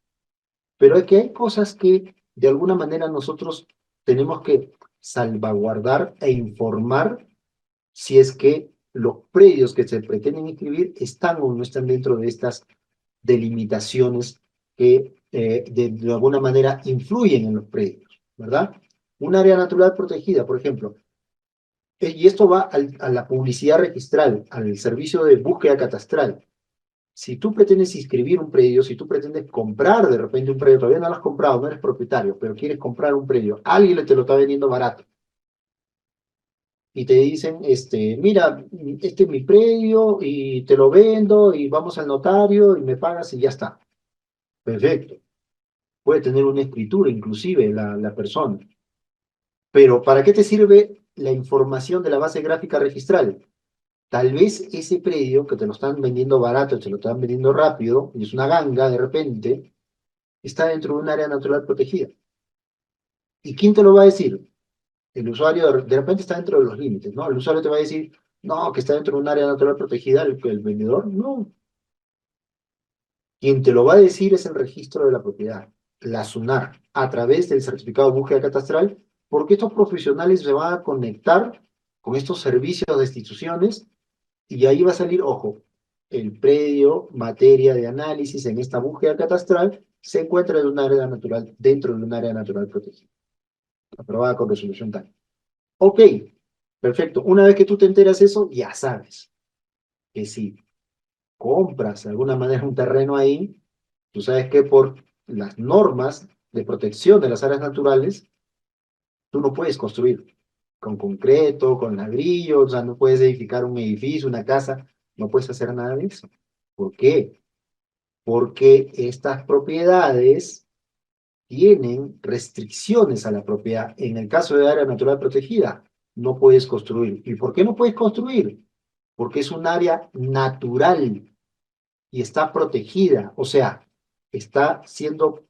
Pero es que hay cosas que de alguna manera nosotros tenemos que salvaguardar e informar si es que los predios que se pretenden inscribir están o no están dentro de estas delimitaciones que de alguna manera influyen en los predios, ¿verdad? Un área natural protegida, por ejemplo, y esto va a la publicidad registral, al servicio de búsqueda catastral. Si tú pretendes inscribir un predio, si tú pretendes comprar de repente un predio, todavía no lo has comprado, no eres propietario, pero quieres comprar un predio, alguien te lo está vendiendo barato y te dicen, mira, este es mi predio y te lo vendo y vamos al notario y me pagas y ya está. Perfecto. Puede tener una escritura inclusive la persona. Pero ¿para qué te sirve la información de la base gráfica registral? Tal vez ese predio que te lo están vendiendo barato, te lo están vendiendo rápido, y es una ganga de repente, está dentro de un área natural protegida. ¿Y quién te lo va a decir? El usuario de repente está dentro de los límites, ¿no? El usuario te va a decir, no, que está dentro de un área natural protegida, el vendedor, no. Quien te lo va a decir es el registro de la propiedad, la SUNAR, a través del certificado de búsqueda catastral, porque estos profesionales se van a conectar con estos servicios de instituciones y ahí va a salir, ojo, el predio, materia de análisis en esta búsqueda catastral se encuentra en un área natural, dentro de un área natural protegida, aprobada con resolución tal. Ok, perfecto. Una vez que tú te enteras eso, ya sabes que si compras de alguna manera un terreno ahí, tú sabes que por las normas de protección de las áreas naturales, tú no puedes construir con concreto, con ladrillos, o sea, no puedes edificar un edificio, una casa, no puedes hacer nada de eso. ¿Por qué? Porque estas propiedades tienen restricciones a la propiedad. En el caso de área natural protegida, no puedes construir. ¿Y por qué no puedes construir? Porque es un área natural y está protegida, o sea, está siendo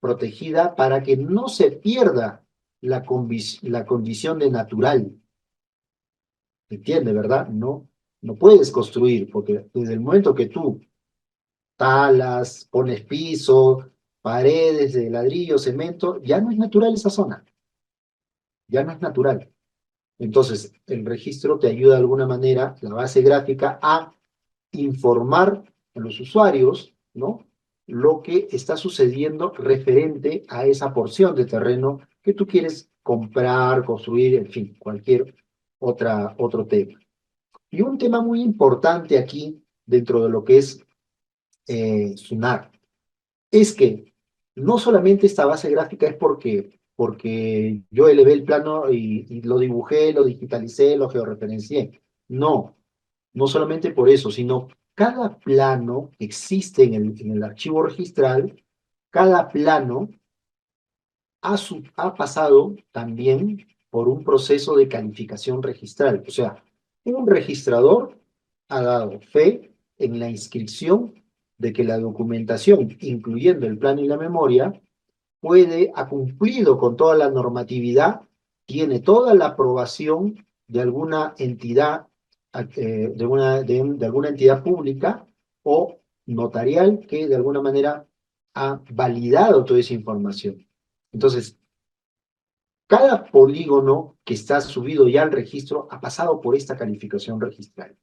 protegida para que no se pierda la condición de natural. ¿Entiende, verdad? No, no puedes construir, porque desde el momento que tú talas, pones piso, paredes de ladrillo, cemento, ya no es natural esa zona, ya no es natural. Entonces, el registro te ayuda de alguna manera, la base gráfica, a informar a los usuarios, ¿no? Lo que está sucediendo referente a esa porción de terreno que tú quieres comprar, construir, en fin, cualquier otro tema. Y un tema muy importante aquí, dentro de lo que es SUNAR, es que no solamente esta base gráfica es porque yo elevé el plano y lo dibujé, lo digitalicé, lo georreferencié. No, no solamente por eso, sino cada plano que existe en el archivo registral, cada plano ha pasado también por un proceso de calificación registral. O sea, un registrador ha dado fe en la inscripción de que la documentación, incluyendo el plano y la memoria, ha cumplido con toda la normatividad, tiene toda la aprobación de alguna entidad de alguna entidad pública o notarial que de alguna manera ha validado toda esa información. Entonces, cada polígono que está subido ya al registro ha pasado por esta calificación registral.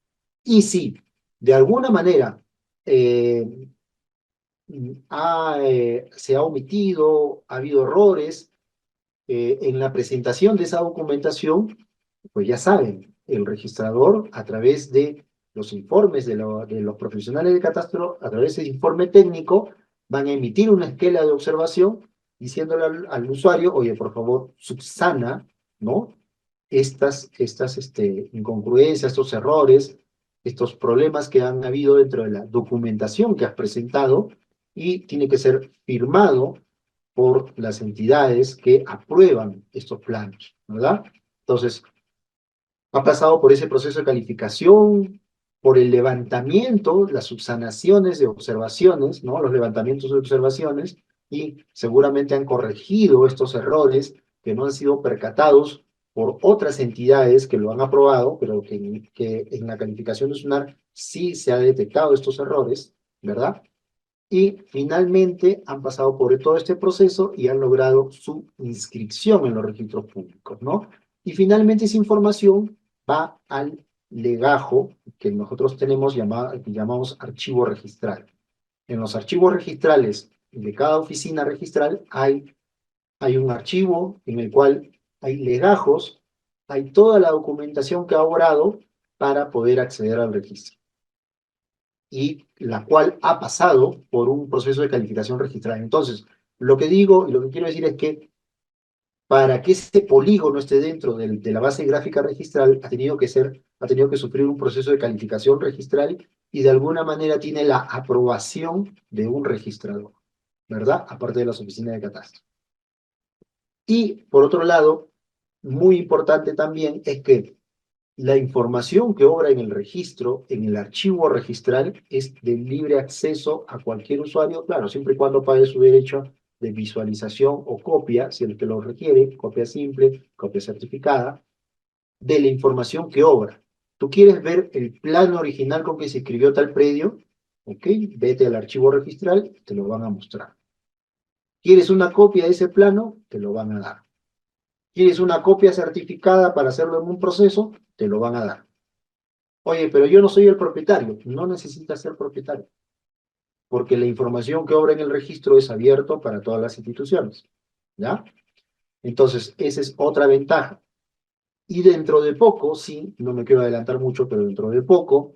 Y si de alguna manera eh, se ha omitido, ha habido errores en la presentación de esa documentación, pues ya saben, el registrador a través de los informes de los profesionales de catastro, a través de ese informe técnico, van a emitir una esquela de observación diciéndole al usuario, oye, por favor, subsana, ¿no? Estas incongruencias, estos errores, estos problemas que han habido dentro de la documentación que has presentado y tiene que ser firmado por las entidades que aprueban estos planos, ¿verdad? Entonces, ha pasado por ese proceso de calificación, por el levantamiento, las subsanaciones de observaciones, ¿no? Los levantamientos de observaciones, y seguramente han corregido estos errores que no han sido percatados por otras entidades que lo han aprobado, pero que en la calificación de SUNAR sí se ha detectado estos errores, ¿verdad? Y finalmente han pasado por todo este proceso y han logrado su inscripción en los registros públicos, ¿no? Y finalmente esa información va al legajo que nosotros tenemos que llamamos archivo registral. En los archivos registrales de cada oficina registral hay un archivo en el cual hay legajos, hay toda la documentación que ha obrado para poder acceder al registro y la cual ha pasado por un proceso de calificación registral. Entonces, lo que digo y lo que quiero decir es que para que este polígono esté dentro de la base gráfica registral, ha tenido que sufrir un proceso de calificación registral y de alguna manera tiene la aprobación de un registrador, ¿verdad? Aparte de las oficinas de catastro. Y por otro lado, muy importante también es que la información que obra en el registro, en el archivo registral, es de libre acceso a cualquier usuario, claro, siempre y cuando pague su derecho de visualización o copia, si el que lo requiere, copia simple, copia certificada, de la información que obra. ¿Tú quieres ver el plano original con que se escribió tal predio? Ok, vete al archivo registral, te lo van a mostrar. ¿Quieres una copia de ese plano? Te lo van a dar. ¿Quieres una copia certificada para hacerlo en un proceso? Te lo van a dar. Oye, pero yo no soy el propietario. No necesitas ser propietario, porque la información que obra en el registro es abierto para todas las instituciones, ¿ya? Entonces, esa es otra ventaja. Y dentro de poco, sí, no me quiero adelantar mucho, pero dentro de poco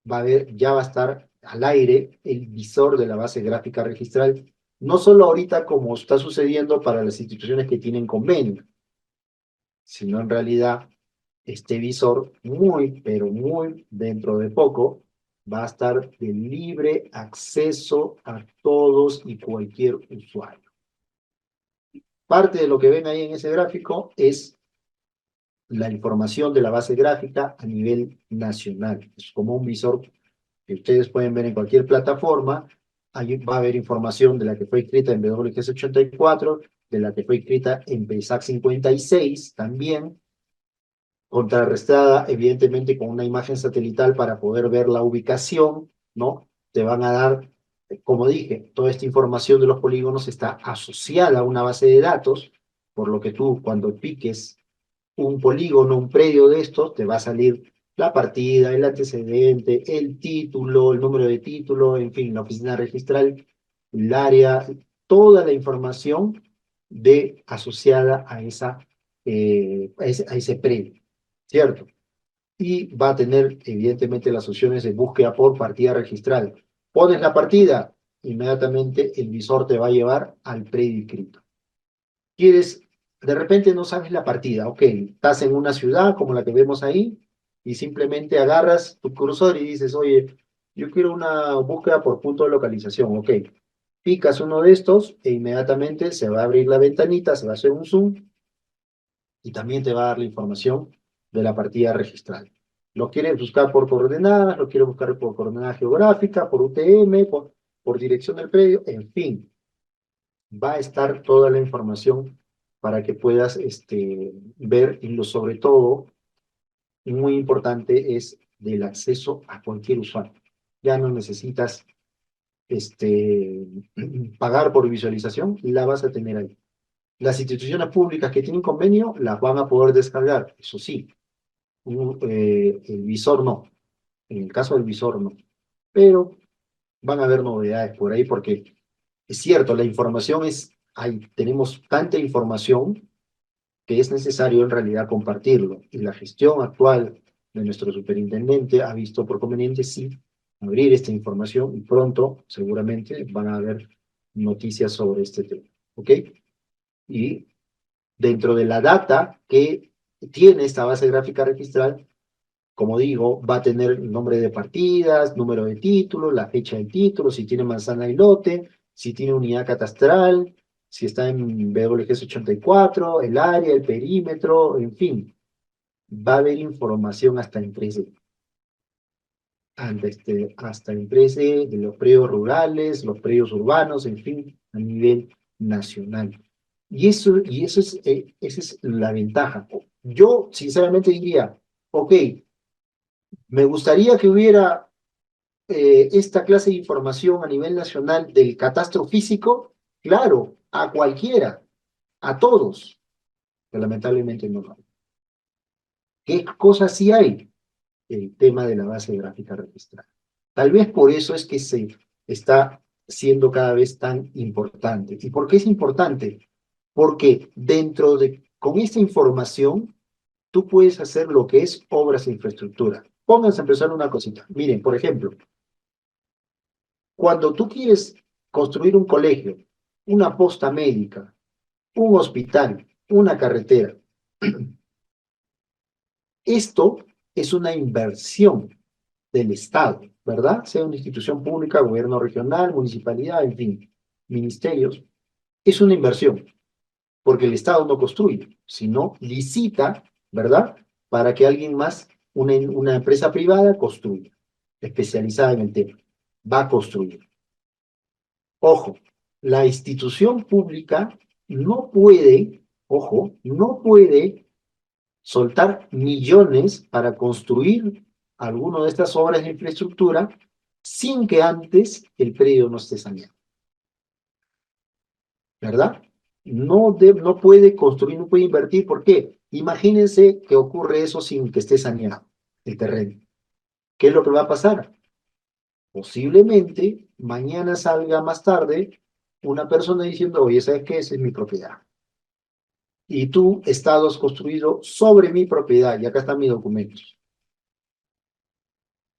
ya va a estar al aire el visor de la base gráfica registral, no solo ahorita como está sucediendo para las instituciones que tienen convenio, sino en realidad este visor muy, pero muy dentro de poco va a estar de libre acceso a todos y cualquier usuario. Parte de lo que ven ahí en ese gráfico es la información de la base gráfica a nivel nacional. Es como un visor que ustedes pueden ver en cualquier plataforma. Ahí va a haber información de la que fue escrita en WGS 84, de la que fue escrita en PESAC 56 también, contrarrestada evidentemente con una imagen satelital para poder ver la ubicación, ¿no? Te van a dar, como dije, toda esta información de los polígonos está asociada a una base de datos, por lo que tú cuando piques un polígono, un predio de estos, te va a salir la partida, el antecedente, el título, el número de título, en fin, la oficina registral, el área, toda la información asociada a ese predio, ¿cierto? Y va a tener, evidentemente, las opciones de búsqueda por partida registral. Pones la partida, inmediatamente el visor te va a llevar al predio inscrito. Quieres, de repente no sabes la partida, ok, estás en una ciudad como la que vemos ahí, y simplemente agarras tu cursor y dices, oye, yo quiero una búsqueda por punto de localización, ok. Picas uno de estos e inmediatamente se va a abrir la ventanita, se va a hacer un zoom y también te va a dar la información de la partida registral. Lo quieres buscar por coordenadas, lo quieres buscar por coordenada geográfica, por UTM, por dirección del predio, en fin, va a estar toda la información para que puedas ver y sobre todo y muy importante es del acceso a cualquier usuario. Ya no necesitas este, pagar por visualización, la vas a tener ahí. Las instituciones públicas que tienen convenio las van a poder descargar, eso sí, el visor no, en el caso del visor no, pero van a haber novedades por ahí porque es cierto, la información es, hay, tenemos tanta información que es necesario en realidad compartirlo. Y la gestión actual de nuestro superintendente ha visto por conveniente, sí, abrir esta información y pronto seguramente van a haber noticias sobre este tema. ¿Ok? Y dentro de la data que tiene esta base gráfica registral, como digo, va a tener el nombre de partidas, número de título, la fecha del título, si tiene manzana y lote, si tiene unidad catastral, si está en WGS 84, el área, el perímetro, en fin, va a haber información hasta en 3D, hasta en 3D de los predios rurales, los predios urbanos, en fin, a nivel nacional. Y eso esa es la ventaja. Yo, sinceramente, diría, ok, me gustaría que hubiera esta clase de información a nivel nacional del catastro físico, claro, a cualquiera, a todos, pero lamentablemente no lo hay. ¿Qué cosas sí hay? El tema de la base gráfica registrada. Tal vez por eso es que se está siendo cada vez tan importante. ¿Y por qué es importante? Porque con esta información, tú puedes hacer lo que es obras de infraestructura. Pónganse a empezar una cosita. Miren, por ejemplo, cuando tú quieres construir un colegio, una posta médica, un hospital, una carretera, esto es una inversión del Estado, ¿verdad? Sea una institución pública, gobierno regional, municipalidad, en fin, ministerios. Es una inversión, porque el Estado no construye, sino licita, ¿verdad? Para que alguien más, una empresa privada, construya, especializada en el tema. Va a construir. Ojo, la institución pública no puede, ojo, no puede soltar millones para construir alguna de estas obras de infraestructura sin que antes el predio no esté saneado, ¿verdad? No puede construir, no puede invertir. ¿Por qué? Imagínense que ocurre eso sin que esté saneado el terreno. ¿Qué es lo que va a pasar? Posiblemente mañana salga más tarde una persona diciendo, oye, ¿sabes qué? Esa es mi propiedad. Y tú, Estado, has construido sobre mi propiedad y acá están mis documentos.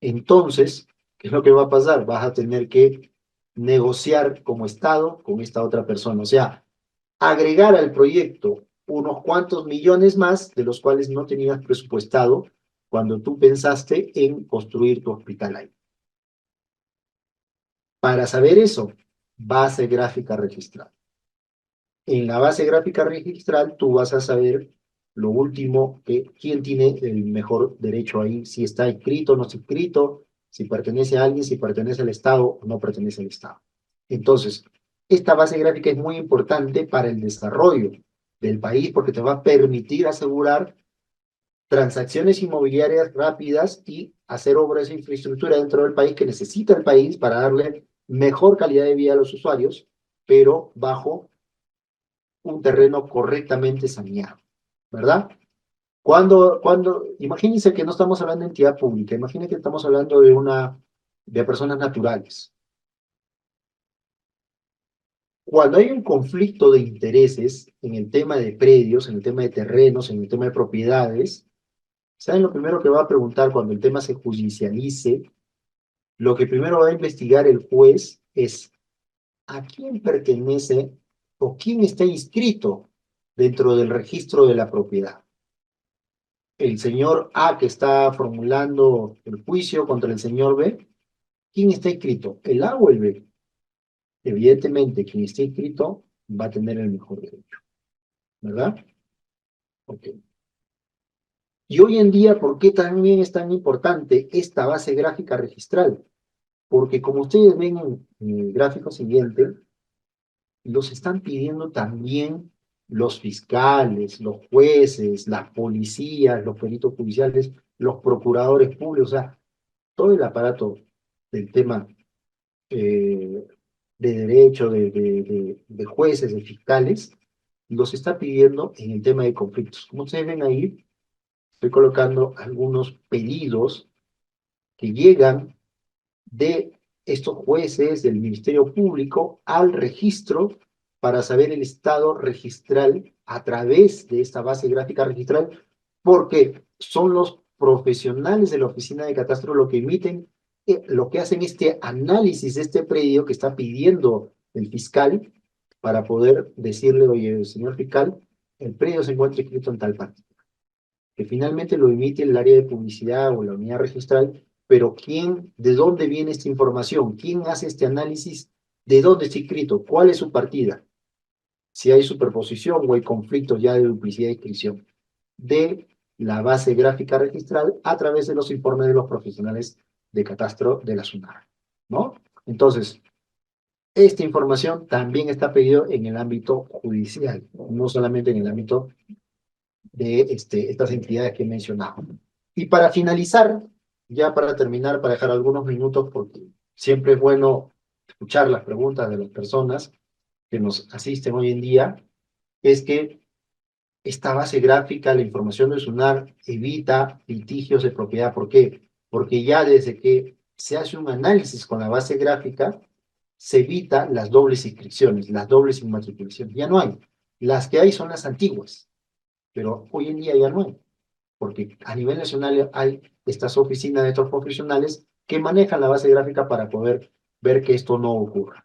Entonces, ¿qué es lo que va a pasar? Vas a tener que negociar como Estado con esta otra persona. O sea, agregar al proyecto unos cuantos millones más de los cuales no tenías presupuestado cuando tú pensaste en construir tu hospital ahí. Para saber eso, base gráfica registral. En la base gráfica registral tú vas a saber lo último, que quién tiene el mejor derecho ahí, si está inscrito o no está inscrito, si pertenece a alguien, si pertenece al Estado o no pertenece al Estado. Entonces, esta base gráfica es muy importante para el desarrollo del país porque te va a permitir asegurar transacciones inmobiliarias rápidas y hacer obras de infraestructura dentro del país que necesita el país para darle mejor calidad de vida a los usuarios, pero bajo un terreno correctamente saneado, ¿verdad? Imagínense que no estamos hablando de entidad pública, imagínense que estamos hablando de personas naturales. Cuando hay un conflicto de intereses en el tema de predios, en el tema de terrenos, en el tema de propiedades, ¿saben lo primero que va a preguntar cuando el tema se judicialice? Lo que primero va a investigar el juez es a quién pertenece o quién está inscrito dentro del registro de la propiedad. El señor A que está formulando el juicio contra el señor B, ¿quién está inscrito? ¿El A o el B? Evidentemente, quien esté inscrito va a tener el mejor derecho, ¿verdad? Ok. Y hoy en día, ¿por qué también es tan importante esta base gráfica registral? Porque como ustedes ven en el gráfico siguiente, los están pidiendo también los fiscales, los jueces, las policías, los peritos judiciales, los procuradores públicos, o sea, todo el aparato del tema eh, de derecho, de jueces, de fiscales, los está pidiendo en el tema de conflictos. Como ustedes ven ahí, estoy colocando algunos pedidos que llegan de estos jueces del Ministerio Público al registro para saber el estado registral a través de esta base gráfica registral, porque son los profesionales de la oficina de catastro lo que emiten, lo que hacen este análisis de este predio que está pidiendo el fiscal para poder decirle, oye, señor fiscal, el predio se encuentra escrito en tal parte que finalmente lo emite el área de publicidad o la unidad registral, pero ¿quién, de dónde viene esta información? ¿Quién hace este análisis? ¿De dónde está escrito? ¿Cuál es su partida? Si hay superposición o hay conflictos ya de duplicidad de inscripción de la base gráfica registral a través de los informes de los profesionales de catastro de la SUNAR, ¿no? Entonces, esta información también está pedida en el ámbito judicial, no solamente en el ámbito de estas entidades que he mencionado. Y para finalizar, ya para terminar, para dejar algunos minutos, porque siempre es bueno escuchar las preguntas de las personas que nos asisten hoy en día, es que esta base gráfica, la información de SUNAR, evita litigios de propiedad. ¿Por qué? Porque ya desde que se hace un análisis con la base gráfica, se evita las dobles inscripciones, las dobles inmatriculaciones. Ya no hay. Las que hay son las antiguas, pero hoy en día ya no hay porque a nivel nacional hay estas oficinas de estos profesionales que manejan la base gráfica para poder ver que esto no ocurra.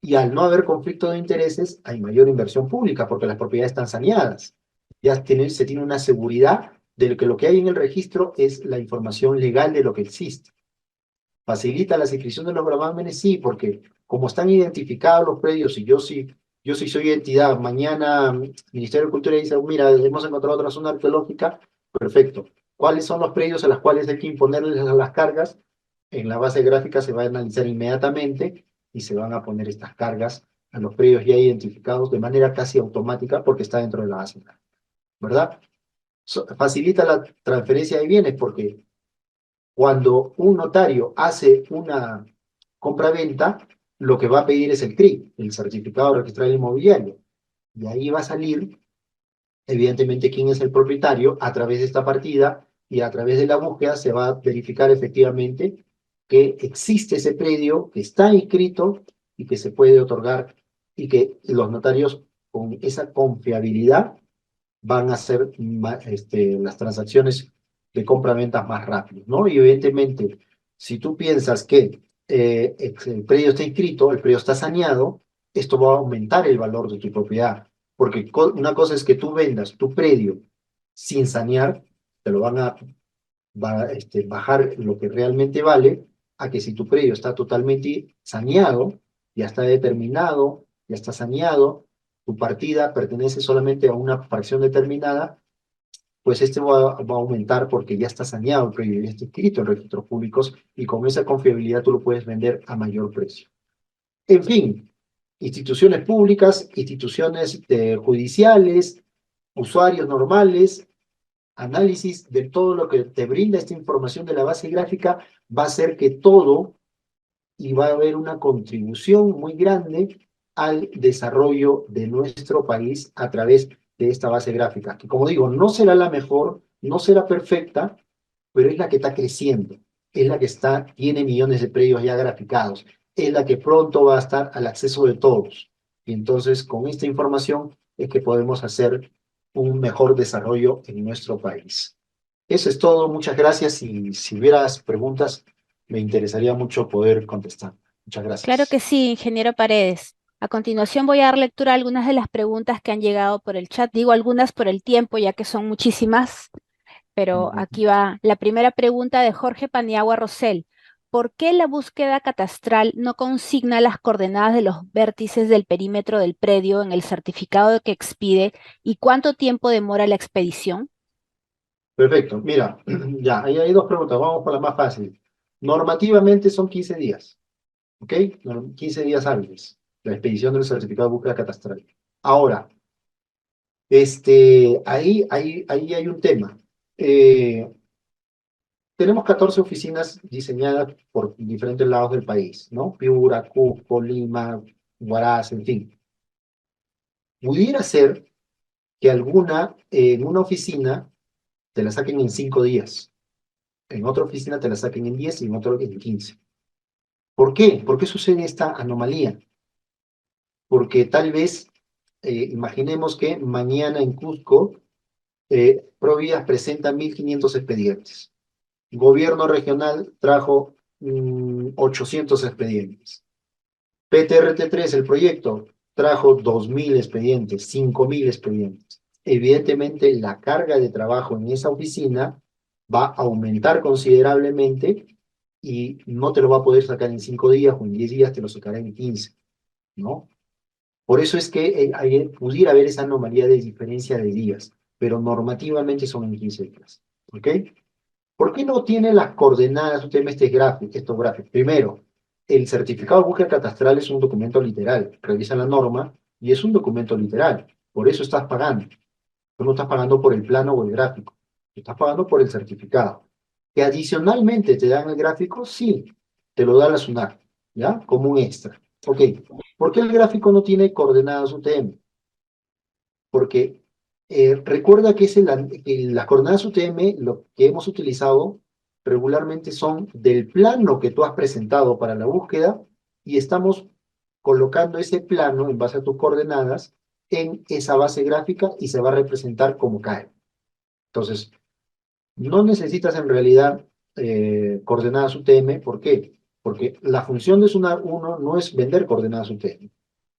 Y al no haber conflicto de intereses, hay mayor inversión pública porque las propiedades están saneadas. Se tiene una seguridad de que lo que hay en el registro es la información legal de lo que existe. ¿Facilita la inscripción de los gravámenes? Sí, porque como están identificados los predios y yo sí soy entidad, mañana Ministerio de Cultura dice, mira, hemos encontrado otra zona arqueológica, perfecto. ¿Cuáles son los predios a los cuales hay que imponerles las cargas? En la base gráfica se va a analizar inmediatamente y se van a poner estas cargas a los predios ya identificados de manera casi automática porque está dentro de la base gráfica, ¿verdad? Facilita la transferencia de bienes porque cuando un notario hace una compra-venta, lo que va a pedir es el CRI, el certificado registral inmobiliario. Y ahí va a salir, evidentemente, quién es el propietario a través de esta partida y a través de la búsqueda se va a verificar efectivamente que existe ese predio, que está inscrito y que se puede otorgar y que los notarios con esa confiabilidad van a hacer las transacciones de compra-ventas más rápidas, ¿no? Y evidentemente, si tú piensas que el predio está inscrito, el predio está saneado, esto va a aumentar el valor de tu propiedad, porque una cosa es que tú vendas tu predio sin sanear, te lo van a bajar lo que realmente vale, a que si tu predio está totalmente saneado, ya está determinado, ya está saneado, tu partida pertenece solamente a una fracción determinada, pues va a aumentar porque ya está saneado el predio, ya está inscrito en registros públicos y con esa confiabilidad tú lo puedes vender a mayor precio. En fin, instituciones públicas, instituciones judiciales, usuarios normales, análisis de todo lo que te brinda esta información de la base gráfica va a hacer que todo y va a haber una contribución muy grande al desarrollo de nuestro país a través de esta base gráfica, que como digo, no será la mejor, no será perfecta, pero es la que está creciendo, es la que tiene millones de predios ya graficados, es la que pronto va a estar al acceso de todos. Y entonces, con esta información es que podemos hacer un mejor desarrollo en nuestro país. Eso es todo, muchas gracias y si hubieras preguntas, me interesaría mucho poder contestar. Muchas Claro que gracias. sí, ingeniero Paredes. A continuación voy a dar lectura a algunas de las preguntas que han llegado por el chat. Digo algunas por el tiempo, ya que son muchísimas, pero Ujú. aquí va la primera pregunta de Jorge Paniagua Rosell. ¿Por qué la búsqueda catastral no consigna las coordenadas de los vértices del perímetro del predio en el certificado que expide y cuánto tiempo demora la expedición? Perfecto, mira, ya, ahí hay dos preguntas, vamos por la más fácil. Normativamente son 15 días, ¿ok? 15 días hábiles, la expedición del certificado de búsqueda catastral. Ahora, Ahí hay un tema. Eh, Tenemos 14 oficinas diseñadas por diferentes lados del país, ¿no? Piura, Cusco, Lima, Huaraz, en fin. Pudiera ser que en una oficina te la saquen en 5 días, en otra oficina te la saquen en 10 y en otra en 15. ¿Por qué? ¿Por qué sucede esta anomalía? Porque tal vez, imaginemos que mañana en Cusco, Provías presenta 1.500 expedientes. Gobierno regional trajo 800 expedientes. PTRT3, el proyecto, trajo 2.000 expedientes, 5.000 expedientes. Evidentemente, la carga de trabajo en esa oficina va a aumentar considerablemente y no te lo va a poder sacar en 5 días o en 10 días, te lo sacará en 15, ¿no? Por eso es que pudiera haber esa anomalía de diferencia de días, pero normativamente son en 15 días, ¿ok? ¿Por qué no tiene las coordenadas UTM estos gráficos? Primero, el certificado de búsqueda catastral es un documento literal. Revisa la norma y es un documento literal. Por eso estás pagando. Tú no estás pagando por el plano o el gráfico. Tú estás pagando por el certificado. Que adicionalmente te dan el gráfico, sí, te lo da la SUNAT, ¿ya? Como un extra. Ok. ¿Por qué el gráfico no tiene coordenadas UTM? Porque recuerda que, que las coordenadas UTM, lo que hemos utilizado regularmente son del plano que tú has presentado para la búsqueda y estamos colocando ese plano en base a tus coordenadas en esa base gráfica y se va a representar como cae. Entonces, no necesitas en realidad coordenadas UTM. ¿Por qué? Porque la función de Sunar 1 no es vender coordenadas UTM.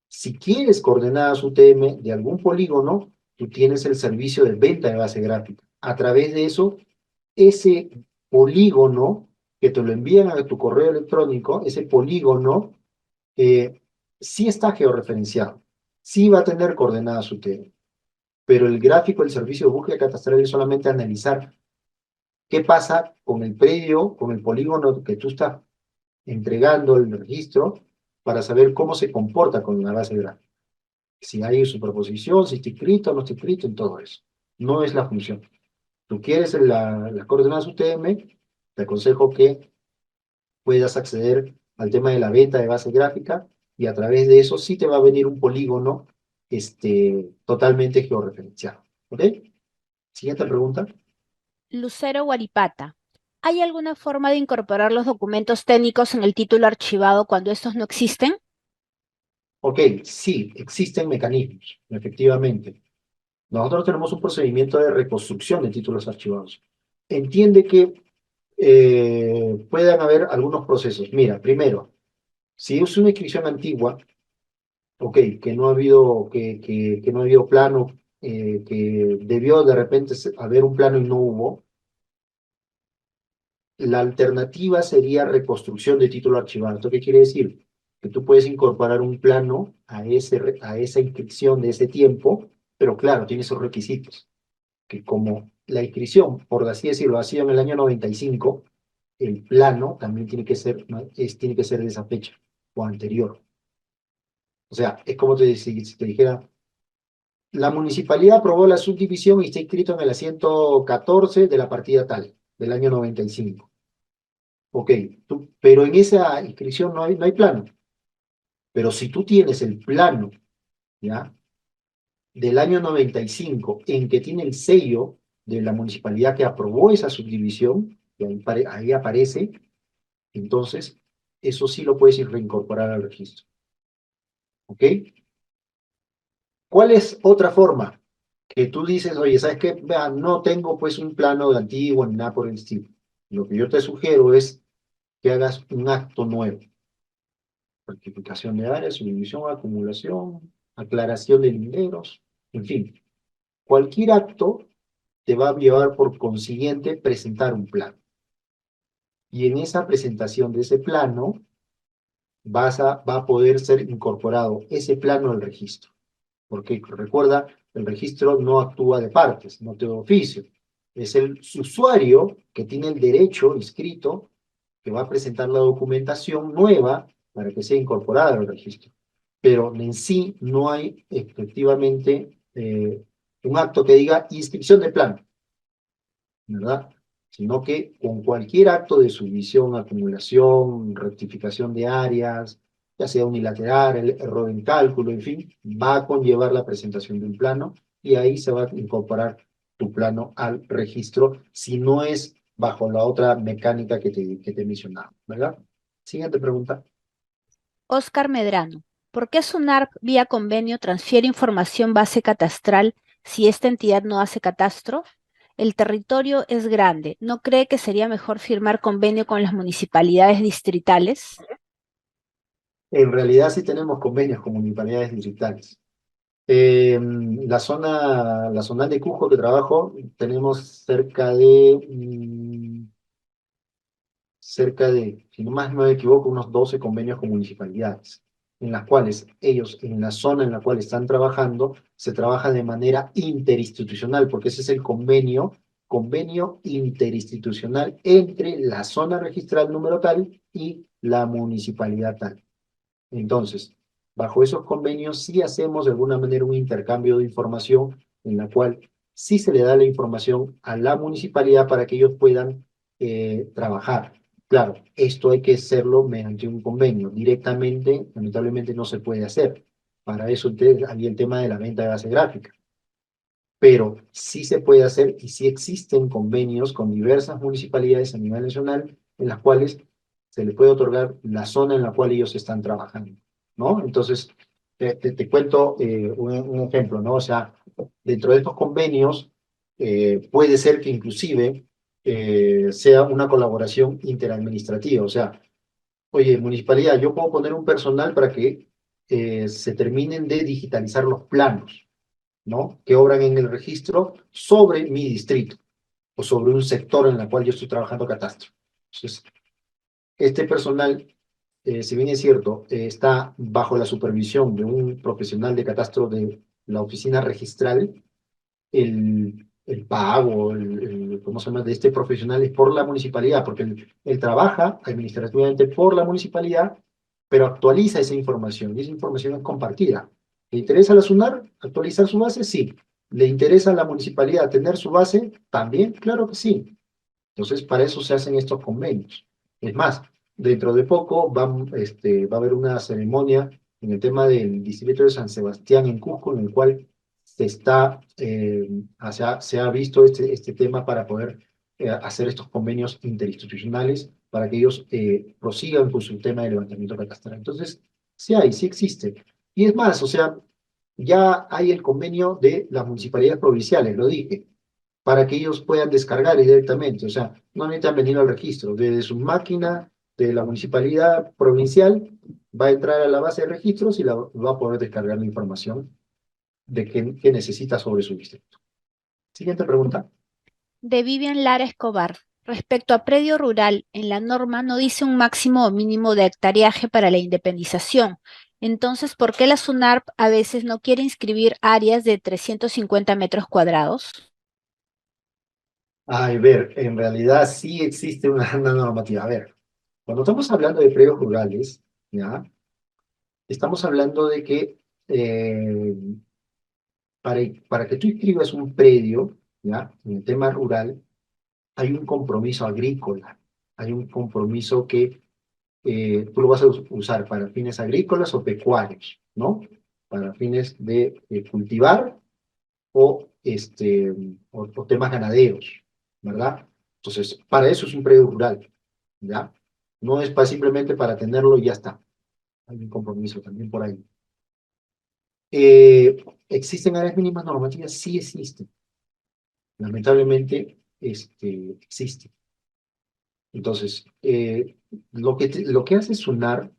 Si quieres coordenadas UTM de algún polígono, tú tienes el servicio de venta de base gráfica. A través de eso, ese polígono que te lo envían a tu correo electrónico, ese polígono sí está georreferenciado, sí va a tener coordenadas UTM, pero el gráfico del servicio de búsqueda catastral es solamente analizar qué pasa con el predio, con el polígono que tú estás entregando el registro para saber cómo se comporta con la base gráfica. Si hay superposición, si está escrito o no está escrito, en todo eso. No es la función. Tú quieres las coordenadas UTM, te aconsejo que puedas acceder al tema de la venta de base gráfica y a través de eso sí te va a venir un polígono totalmente georreferenciado. ¿Ok? Siguiente pregunta. Lucero Guaripata. ¿Hay alguna forma de incorporar los documentos técnicos en el título archivado cuando estos no existen? Ok, sí, existen mecanismos, efectivamente. Nosotros tenemos un procedimiento de reconstrucción de títulos archivados. Entiende que puedan haber algunos procesos. Mira, primero, si es una inscripción antigua, ok, que no ha habido, que no ha habido plano, que debió de repente haber un plano y no hubo, la alternativa sería reconstrucción de título archivado. ¿Esto qué quiere decir? Que tú puedes incorporar un plano a esa inscripción de ese tiempo, pero claro, tiene esos requisitos, que como la inscripción, por así decirlo, ha sido en el año 95, el plano también tiene que ser, ¿no? Tiene que ser de esa fecha o anterior. O sea, es como si te dijera, la municipalidad aprobó la subdivisión y está inscrito en el asiento 14 de la partida tal, del año 95. Ok, pero en esa inscripción no hay plano. Pero si tú tienes el plano, ¿ya? Del año 95 en que tiene el sello de la municipalidad que aprobó esa subdivisión, y ahí aparece, entonces eso sí lo puedes ir reincorporar al registro. ¿Ok? ¿Cuál es otra forma? Que tú dices, oye, ¿sabes qué? Vea, no tengo pues un plano de antiguo ni nada por el estilo. Lo que yo te sugiero es que hagas un acto nuevo. Rectificación de áreas, subdivisión, acumulación, aclaración de linderos, en fin. Cualquier acto te va a llevar por consiguiente presentar un plano. Y en esa presentación de ese plano va a poder ser incorporado ese plano al registro. Porque recuerda, el registro no actúa de partes, no de oficio. Es el usuario que tiene el derecho inscrito que va a presentar la documentación nueva para que sea incorporada al registro. Pero en sí no hay efectivamente un acto que diga inscripción de plano, ¿verdad? Sino que con cualquier acto de subdivisión, acumulación, rectificación de áreas, ya sea unilateral, el error en cálculo, en fin, va a conllevar la presentación de un plano y ahí se va a incorporar tu plano al registro, si no es bajo la otra mecánica que te he mencionado, ¿verdad? Siguiente pregunta. Oscar Medrano, ¿por qué SUNARP vía convenio transfiere información base catastral si esta entidad no hace catastro? El territorio es grande. ¿No cree que sería mejor firmar convenio con las municipalidades distritales? En realidad sí tenemos convenios con municipalidades distritales. La zona de Cusco que trabajo, tenemos si no más no me equivoco, unos 12 convenios con municipalidades, en las cuales ellos, en la zona en la cual están trabajando, se trabaja de manera interinstitucional, porque ese es el convenio interinstitucional entre la zona registral número tal y la municipalidad tal. Entonces, bajo esos convenios sí hacemos de alguna manera un intercambio de información en la cual sí se le da la información a la municipalidad para que ellos puedan trabajar. Claro, esto hay que hacerlo mediante un convenio. Directamente, lamentablemente, no se puede hacer. Para eso había el tema de la venta de base gráfica. Pero sí se puede hacer y sí existen convenios con diversas municipalidades a nivel nacional en las cuales se le puede otorgar la zona en la cual ellos están trabajando, ¿no? Entonces, te cuento un ejemplo, ¿no? O sea, dentro de estos convenios puede ser que inclusive sea una colaboración interadministrativa, o sea, oye, municipalidad, yo puedo poner un personal para que se terminen de digitalizar los planos, ¿no? Que obran en el registro sobre mi distrito o sobre un sector en el cual yo estoy trabajando catastro. Entonces, este personal, si bien es cierto, está bajo la supervisión de un profesional de catastro de la oficina registral, el pago, ¿cómo se llama?, de este profesional es por la municipalidad, porque él trabaja administrativamente por la municipalidad, pero actualiza esa información, y esa información es compartida. ¿Le interesa a la SUNAR actualizar su base? Sí. ¿Le interesa a la municipalidad tener su base? También, claro que sí. Entonces, para eso se hacen estos convenios. Es más, dentro de poco va a haber una ceremonia en el tema del distrito de San Sebastián en Cusco, en el cual se ha visto este tema para poder hacer estos convenios interinstitucionales para que ellos prosigan con su tema de levantamiento catastral. Entonces, sí existe. Y es más, o sea, ya hay el convenio de las municipalidades provinciales, lo dije, para que ellos puedan descargar directamente. O sea, no necesitan venir al registro. Desde su máquina de la municipalidad provincial va a entrar a la base de registros y va a poder descargar la información de qué necesita sobre su distrito. Siguiente pregunta. De Vivian Lara Escobar. Respecto a predio rural, en la norma no dice un máximo o mínimo de hectareaje para la independización. Entonces, ¿por qué la SUNARP a veces no quiere inscribir áreas de 350 metros cuadrados? Ay, ver, en realidad sí existe una normativa. A ver, cuando estamos hablando de predios rurales, ¿ya? Estamos hablando de que para que tú inscribas un predio, ¿ya? En el tema rural, hay un compromiso agrícola, hay un compromiso que tú lo vas a usar para fines agrícolas o pecuarios, ¿no? Para fines de cultivar o, o temas ganaderos, ¿verdad? Entonces, para eso es un predio rural, ¿ya? No es simplemente para tenerlo y ya está. Hay un compromiso también por ahí. ¿Existen áreas mínimas normativas? Sí existen. Lamentablemente, existen. Entonces, lo que hace SUNAR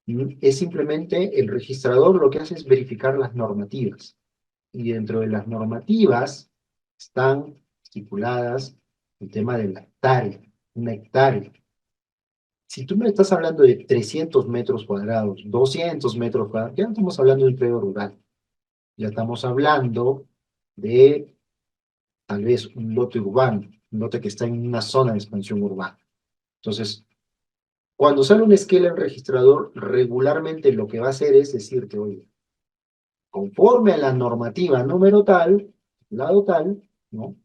es simplemente el registrador lo que hace es verificar las normativas. Y dentro de las normativas están estipuladas el tema de la hectárea, una hectárea. Si tú me estás hablando de 300 metros cuadrados, 200 metros cuadrados, ya no estamos hablando de un predio rural. Ya estamos hablando de tal vez un lote urbano, un lote que está en una zona de expansión urbana. Entonces, cuando sale un esquema en registrador, regularmente lo que va a hacer es decirte, oye, conforme a la normativa número tal, lado tal, ¿no?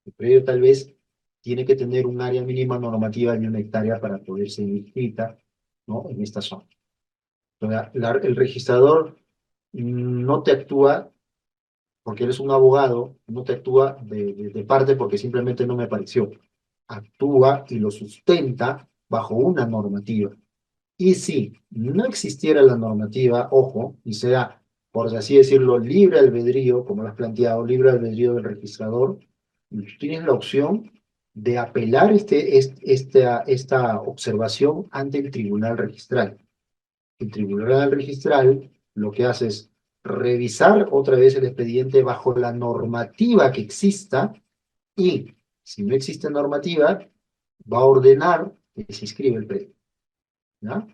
El predio tal vez tiene que tener un área mínima normativa de 1 hectárea para poder ser inscrita, ¿no? En esta zona. O sea, el registrador no te actúa porque eres un abogado, no te actúa de parte porque simplemente no me pareció. Actúa y lo sustenta bajo una normativa. Y si no existiera la normativa, ojo, y sea, por así decirlo, libre albedrío, como lo has planteado, libre albedrío del registrador, tienes la opción de apelar esta observación ante el tribunal registral. El tribunal registral lo que hace es revisar otra vez el expediente bajo la normativa que exista y, si no existe normativa, va a ordenar que se inscribe el predio. ¿Ya?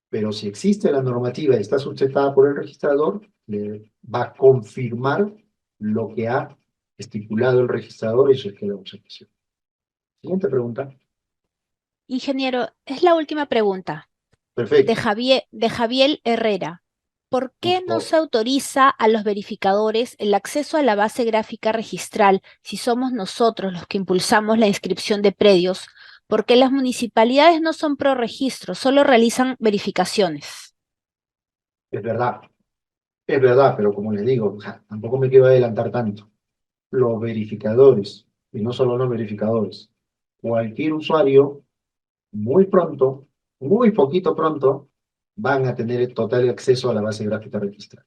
Pero si existe la normativa y está sustentada por el registrador, le va a confirmar lo que ha estipulado el registrador y su esquema de observación. Siguiente pregunta. Ingeniero, es la última pregunta Perfecto. de Javier Herrera. ¿Por Por qué no favor. se autoriza a los verificadores el acceso a la base gráfica registral si somos nosotros los que impulsamos la inscripción de predios? Porque las municipalidades no son pro registro, solo realizan verificaciones. Es verdad, pero como les digo, o sea, tampoco me quiero adelantar tanto. Los verificadores, y no solo los verificadores, cualquier usuario, muy pronto, muy poquito pronto, van a tener el total acceso a la base gráfica registral.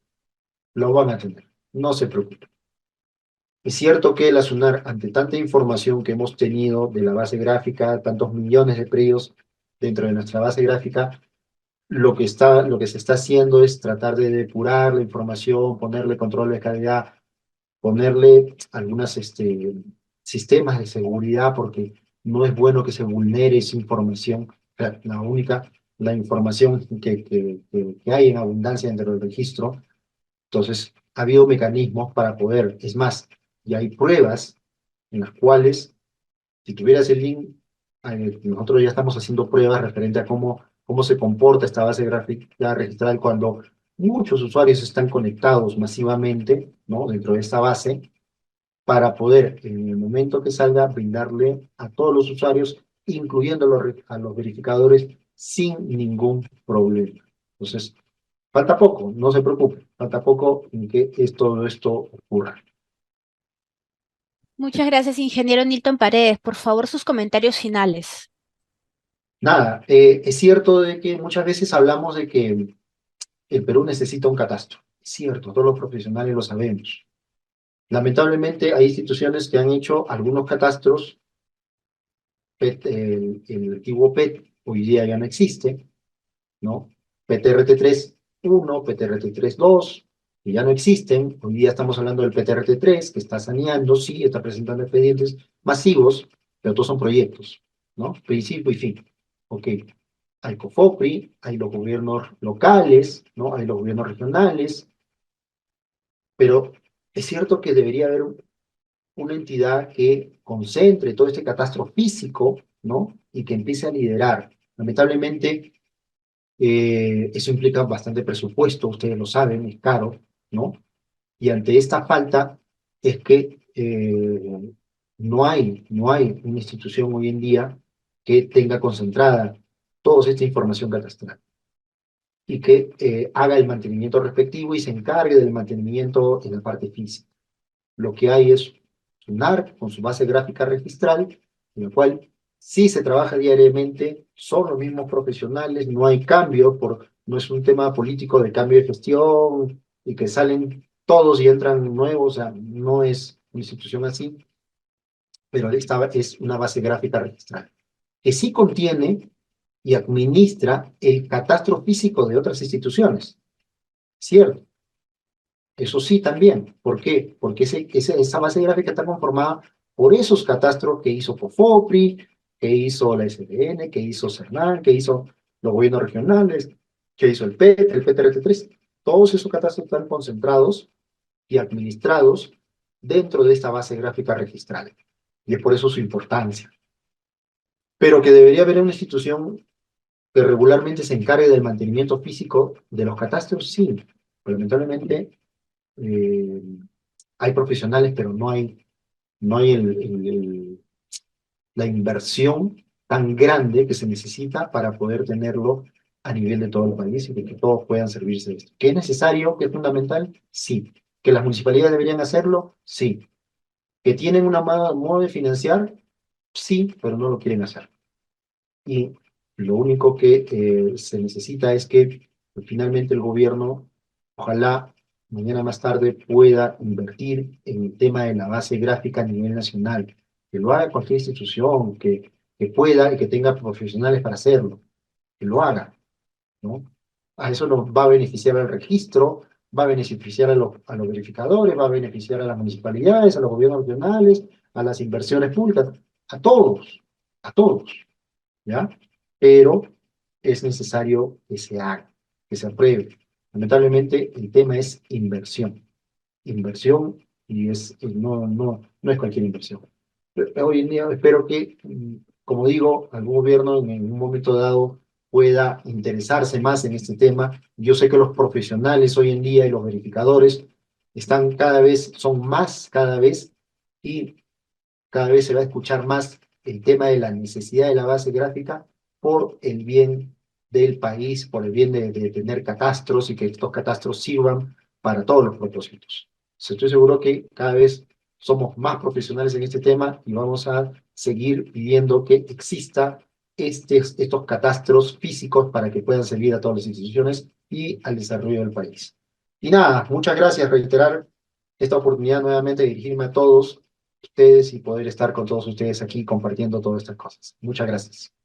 Lo van a tener, no se preocupen. Es cierto que la SUNAR, ante tanta información que hemos tenido de la base gráfica, tantos millones de predios dentro de nuestra base gráfica, lo que se está haciendo es tratar de depurar la información, ponerle control de calidad, ponerle algunos sistemas de seguridad, porque no es bueno que se vulnere esa información. O sea, la información que hay en abundancia dentro del registro. Entonces, ha habido mecanismos para poder, es más, y hay pruebas en las cuales, si tuvieras el link, nosotros ya estamos haciendo pruebas referente a cómo se comporta esta base gráfica registral cuando muchos usuarios están conectados masivamente, ¿no? Dentro de esta base, para poder, en el momento que salga, brindarle a todos los usuarios, incluyendo a los verificadores, sin ningún problema. Entonces, falta poco, no se preocupe, falta poco en que todo esto ocurra. Muchas gracias, ingeniero Nilton Paredes. Por favor, sus comentarios finales. Nada, es cierto de que muchas veces hablamos de que el Perú necesita un catastro. Es cierto, todos los profesionales lo sabemos. Lamentablemente hay instituciones que han hecho algunos catastros, el antiguo PET hoy día ya no existe, ¿no? PTRT3.1, PTRT3.2, que ya no existen. Hoy día estamos hablando del PTRT3, que está saneando, sí, está presentando expedientes masivos, pero todos son proyectos, ¿no? Principio y fin. Ok. Hay COFOPRI, hay los gobiernos locales, ¿no? Hay los gobiernos regionales, pero es cierto que debería haber una entidad que concentre todo este catastro físico, ¿no? Y que empiece a liderar. Lamentablemente, eso implica bastante presupuesto, ustedes lo saben, es caro, ¿no? Y ante esta falta es que no hay una institución hoy en día que tenga concentrada toda esta información catastral y que haga el mantenimiento respectivo y se encargue del mantenimiento en la parte física. Lo que hay es SUNAR con su base gráfica registral, en la cual sí se trabaja diariamente, son los mismos profesionales, no hay cambio, no es un tema político de cambio de gestión y que salen todos y entran nuevos, o sea, no es una institución así, pero esta es una base gráfica registral, que sí contiene y administra el catastro físico de otras instituciones, ¿cierto? Eso sí, también. ¿Por qué? Porque esa base gráfica está conformada por esos catastros que hizo COFOPRI, que hizo la SDN, que hizo CERNAN, que hizo los gobiernos regionales, que hizo el PET, el PTRT3. Todos esos catastros están concentrados y administrados dentro de esta base gráfica registral. Y es por eso su importancia. Pero que debería haber una institución que regularmente se encargue del mantenimiento físico de los catastros, sí. Pero lamentablemente, eh, hay profesionales, pero no hay la inversión tan grande que se necesita para poder tenerlo a nivel de todo el país y de que todos puedan servirse de esto. ¿Que es necesario, que es fundamental? Sí. ¿Que las municipalidades deberían hacerlo? Sí. ¿Que tienen una modo de financiar? Sí, pero no lo quieren hacer. Y lo único que se necesita es que finalmente el gobierno, ojalá mañana más tarde, pueda invertir en el tema de la base gráfica a nivel nacional, que lo haga cualquier institución, que pueda y que tenga profesionales para hacerlo, que lo haga, ¿no? A eso nos va a beneficiar al registro, va a beneficiar a los verificadores, va a beneficiar a las municipalidades, a los gobiernos regionales, a las inversiones públicas, a todos. ¿Ya? Pero es necesario que se haga, que se apruebe. Lamentablemente, el tema es inversión. Inversión y no es cualquier inversión. Hoy en día espero que, como digo, algún gobierno en un momento dado pueda interesarse más en este tema. Yo sé que los profesionales hoy en día y los verificadores están cada vez, son más cada vez, y cada vez se va a escuchar más el tema de la necesidad de la base gráfica por el bien del país, por el bien de tener catastros y que estos catastros sirvan para todos los propósitos. Estoy seguro que cada vez somos más profesionales en este tema y vamos a seguir pidiendo que exista estos catastros físicos para que puedan servir a todas las instituciones y al desarrollo del país. Y nada, muchas gracias, reiterar esta oportunidad nuevamente de dirigirme a todos ustedes y poder estar con todos ustedes aquí compartiendo todas estas cosas. Muchas gracias.